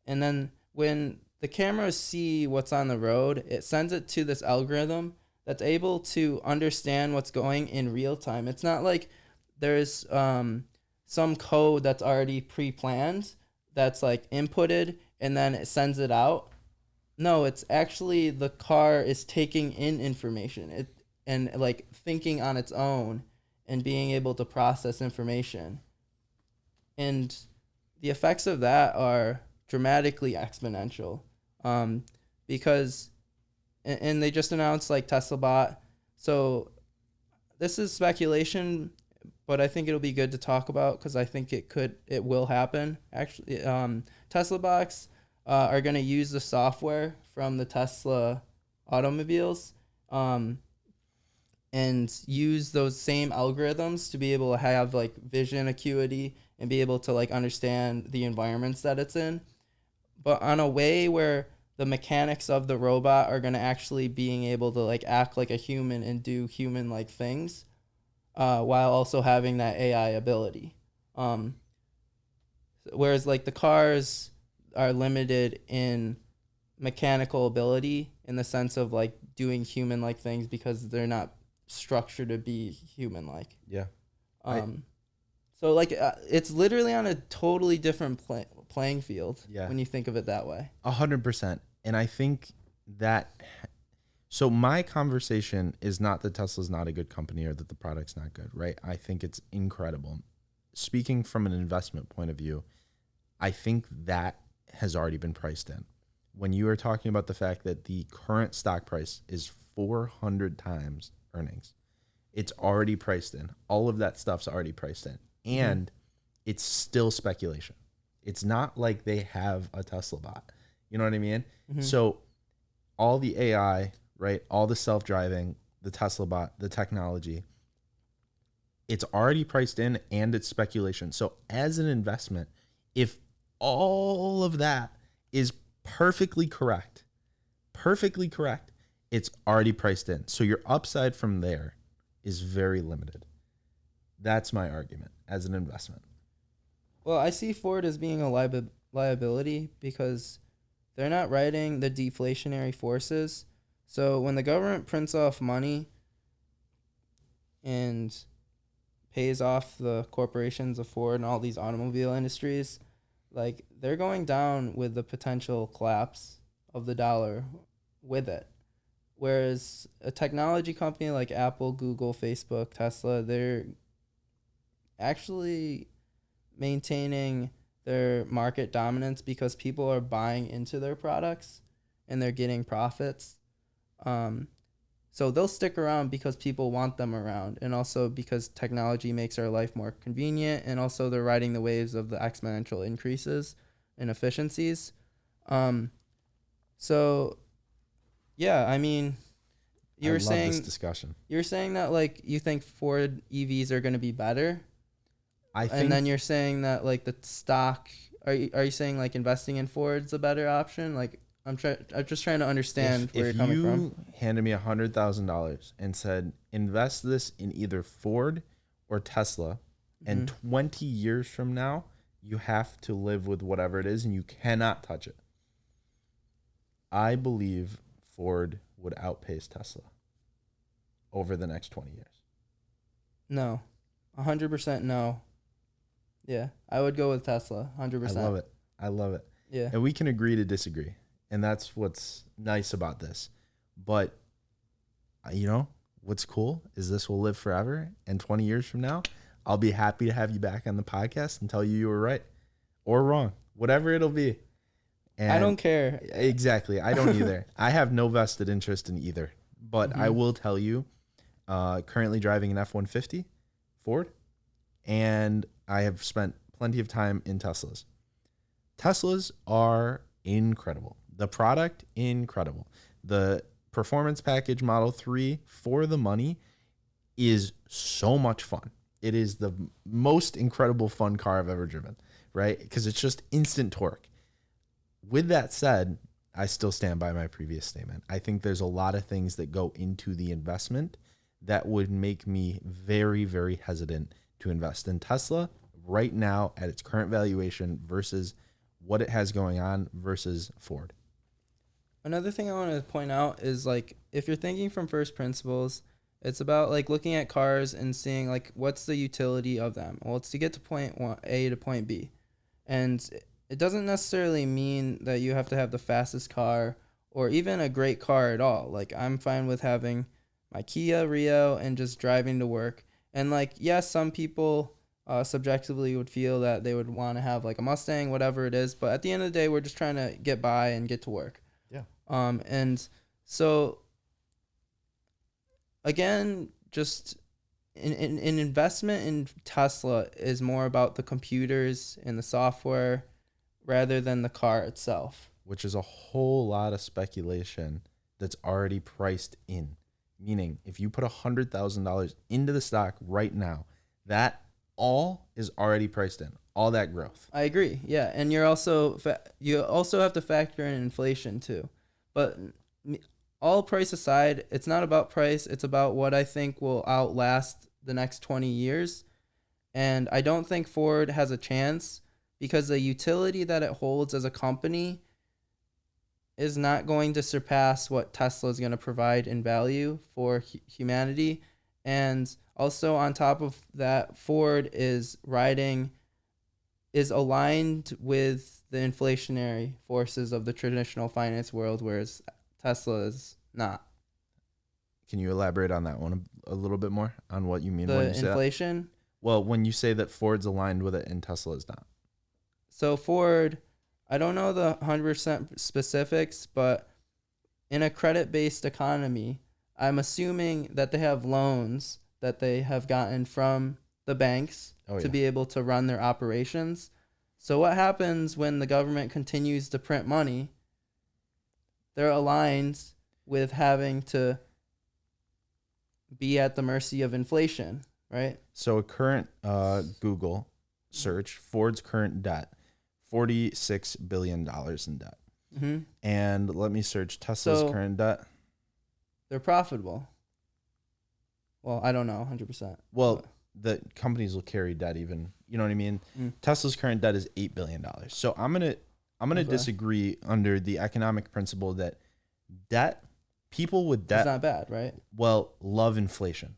and then when the cameras see what's on the road, it sends it to this algorithm that's able to understand what's going in real time. It's not like there's some code that's already pre-planned that's like inputted and then it sends it out. No, it's actually the car is taking in information and like thinking on its own and being able to process information. And the effects of that are dramatically exponential, because and they just announced like Tesla bot. So this is speculation, but I think it'll be good to talk about because I think it will happen. Actually, Tesla bots are going to use the software from the Tesla automobiles, and use those same algorithms to be able to have like vision acuity and be able to like understand the environments that it's in, but on a way where the mechanics of the robot are going to actually being able to like act like a human and do human like things, while also having that AI ability. Whereas like the cars are limited in mechanical ability in the sense of like doing human like things because they're not structured to be human like. Yeah. So like it's literally on a totally different playing field. Yeah. When you think of it that way. 100%. And I think that, so my conversation is not that Tesla's not a good company or that the product's not good, right? I think it's incredible. Speaking from an investment point of view, I think that has already been priced in. When you are talking about the fact that the current stock price is 400 times earnings, it's already priced in. All of that stuff's already priced in. And it's still speculation. It's not like they have a Tesla bot. You know what I mean? So all the AI, right? All the self-driving, the Tesla bot, the technology, it's already priced in and it's speculation. So as an investment, if all of that is perfectly correct, it's already priced in. So your upside from there is very limited. That's my argument as an investment. Well, I see Ford as being a liability because they're not riding the deflationary forces. So when the government prints off money and pays off the corporations of Ford and all these automobile industries, like they're going down with the potential collapse of the dollar with it. Whereas a technology company like Apple, Google, Facebook, Tesla, they're actually maintaining their market dominance because people are buying into their products and they're getting profits. So they'll stick around because people want them around, and also because technology makes our life more convenient, and also they're riding the waves of the exponential increases in efficiencies. So yeah, I mean, you were saying this discussion. You're saying that like you think Ford EVs are going to be better. I think, and then you're saying that like the stock. Are you saying like investing in Ford's a better option? Like I'm just trying to understand where you're coming from. If you handed me $100,000 and said invest this in either Ford or Tesla, and 20 years from now you have to live with whatever it is and you cannot touch it, I believe Ford would outpace Tesla over the next 20 years. No, 100% no. Yeah, I would go with Tesla, 100%. I love it. Yeah. And we can agree to disagree. And that's what's nice about this. But, you know, what's cool is this will live forever. And 20 years from now, I'll be happy to have you back on the podcast and tell you were right or wrong, whatever it'll be. And I don't care. Exactly. I don't either. I have no vested interest in either. But I will tell you, currently driving an F-150 Ford, and I have spent plenty of time in Teslas. Teslas are incredible. The product, incredible. The performance package Model 3 for the money is so much fun. It is the most incredible fun car I've ever driven, right? Because it's just instant torque. With that said, I still stand by my previous statement. I think there's a lot of things that go into the investment that would make me very, very hesitant to invest in Tesla right now at its current valuation versus what it has going on versus Ford. Another thing I want to point out is like if you're thinking from first principles It's about like looking at cars and seeing like what's the utility of them. Well, it's to get to A to point B. And it doesn't necessarily mean that you have to have the fastest car or even a great car at all. Like I'm fine with having my Kia Rio and just driving to work. And like, yes, some people subjectively would feel that they would want to have like a Mustang, whatever it is. But at the end of the day, we're just trying to get by and get to work. Yeah. And so again, just an investment in Tesla is more about the computers and the software rather than the car itself. Which is a whole lot of speculation that's already priced in. Meaning, if you put $100,000 into the stock right now, that all is already priced in. All that growth. I agree. Yeah, and you also have to factor in inflation too. But all price aside, it's not about price. It's about what I think will outlast the next 20 years. And I don't think Ford has a chance because the utility that it holds as a company is not going to surpass what Tesla is going to provide in value for humanity. And also on top of that, Ford is aligned with the inflationary forces of the traditional finance world, whereas Tesla is not. Can you elaborate on that one a little bit more on what you mean The when you say inflation? that? Well, when you say that Ford's aligned with it and Tesla is not. So Ford, I don't know the 100% specifics, but in a credit-based economy, I'm assuming that they have loans that they have gotten from the banks to be able to run their operations. So what happens when the government continues to print money? They're aligned with having to be at the mercy of inflation, right? So a current Google search, Ford's current debt, $46 billion in debt. Mm-hmm. And let me search Tesla's current debt. They're profitable. Well, I don't know 100%. Well, the companies will carry debt even, you know what I mean? Tesla's current debt is $8 billion. So I'm going to disagree under the economic principle that people with debt, it's not bad, right? Well, love inflation.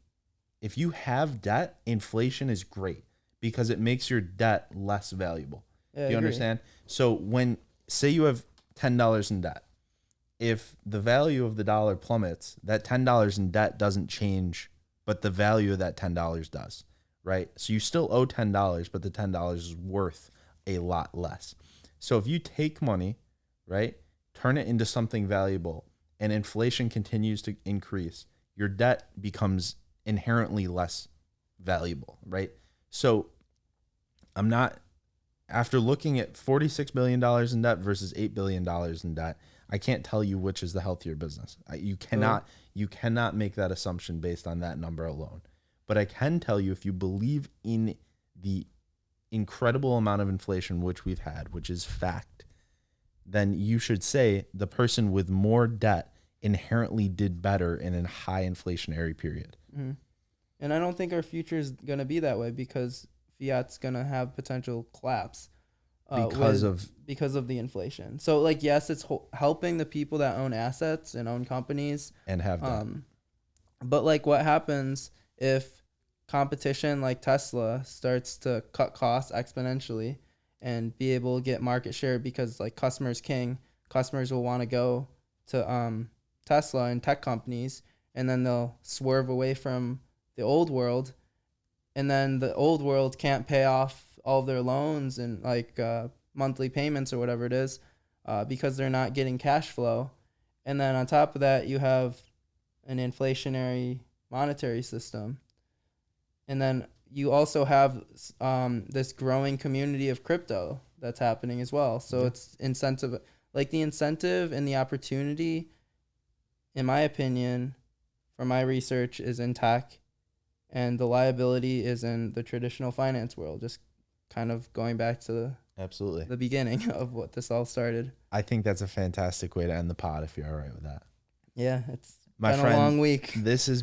If you have debt, inflation is great because it makes your debt less valuable. Yeah, Do you understand? So say you have $10 in debt, if the value of the dollar plummets, that $10 in debt doesn't change, but the value of that $10 does, right? So you still owe $10, but the $10 is worth a lot less. So if you take money, right, turn it into something valuable, and inflation continues to increase, your debt becomes inherently less valuable, right? So after looking at $46 billion in debt versus $8 billion in debt, I can't tell you which is the healthier business. You cannot make that assumption based on that number alone. But I can tell you, if you believe in the incredible amount of inflation which we've had, which is fact, then you should say the person with more debt inherently did better in a high inflationary period. Mm-hmm. And I don't think our future is going to be that way because fiat's going to have potential collapse because of the inflation. So like, yes, it's helping the people that own assets and own companies and have debt. But like, what happens if competition like Tesla starts to cut costs exponentially and be able to get market share because like customers king, customers will want to go to Tesla and tech companies, and then they'll swerve away from the old world, and then the old world can't pay off all of their loans and like monthly payments or whatever it is because they're not getting cash flow. And then on top of that, you have an inflationary monetary system. And then you also have this growing community of crypto that's happening as well. So it's incentive, like the incentive and the opportunity, in my opinion, from my research, is in tech, and the liability is in the traditional finance world. Just kind of going back to the beginning of what this all started. I think that's a fantastic way to end the pod if you're all right with that. Yeah, it's been a long week. It's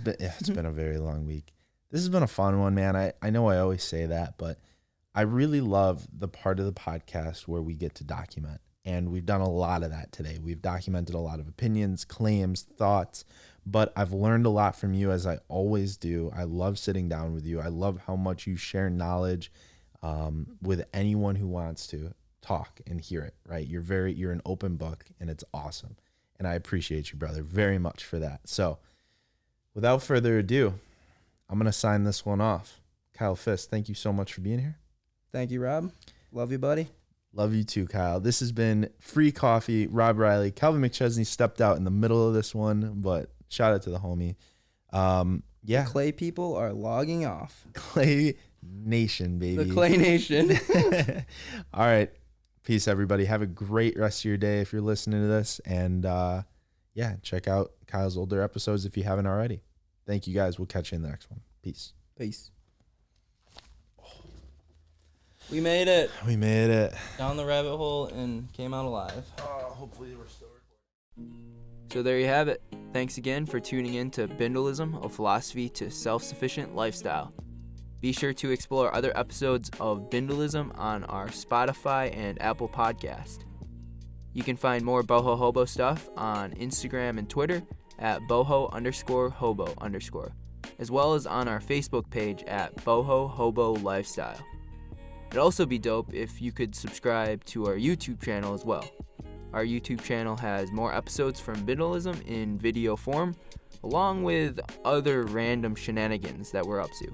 been a very long week. This has been a fun one, man. I know I always say that, but I really love the part of the podcast where we get to document. And we've done a lot of that today. We've documented a lot of opinions, claims, thoughts, but I've learned a lot from you, as I always do. I love sitting down with you. I love how much you share knowledge with anyone who wants to talk and hear it, right? You're an open book, and it's awesome. And I appreciate you, brother, very much for that. So without further ado, I'm going to sign this one off. Kyle Fisk, thank you so much for being here. Thank you, Rob. Love you, buddy. Love you too, Kyle. This has been Free Coffee. Rob Reilly. Calvin McChesney stepped out in the middle of this one, but shout out to the homie. Yeah. The Clay people are logging off. Clay Nation, baby. The Clay Nation. All right. Peace, everybody. Have a great rest of your day if you're listening to this. And yeah, check out Kyle's older episodes if you haven't already. Thank you, guys. We'll catch you in the next one. Peace. Peace. We made it. We made it. Down the rabbit hole and came out alive. Hopefully we're still recording. So there you have it. Thanks again for tuning in to Bindlism, a philosophy to self-sufficient lifestyle. Be sure to explore other episodes of Bindlism on our Spotify and Apple podcast. You can find more Boho Hobo stuff on Instagram and Twitter at boho_hobo_, as well as on our Facebook page at Boho Hobo Lifestyle. It'd also be dope if you could subscribe to our YouTube channel as well. Our YouTube channel has more episodes from Bindlism in video form, along with other random shenanigans that we're up to.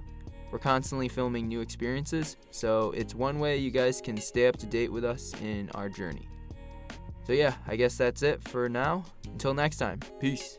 We're constantly filming new experiences, so it's one way you guys can stay up to date with us in our journey. So yeah, I guess that's it for now. Until next time, peace.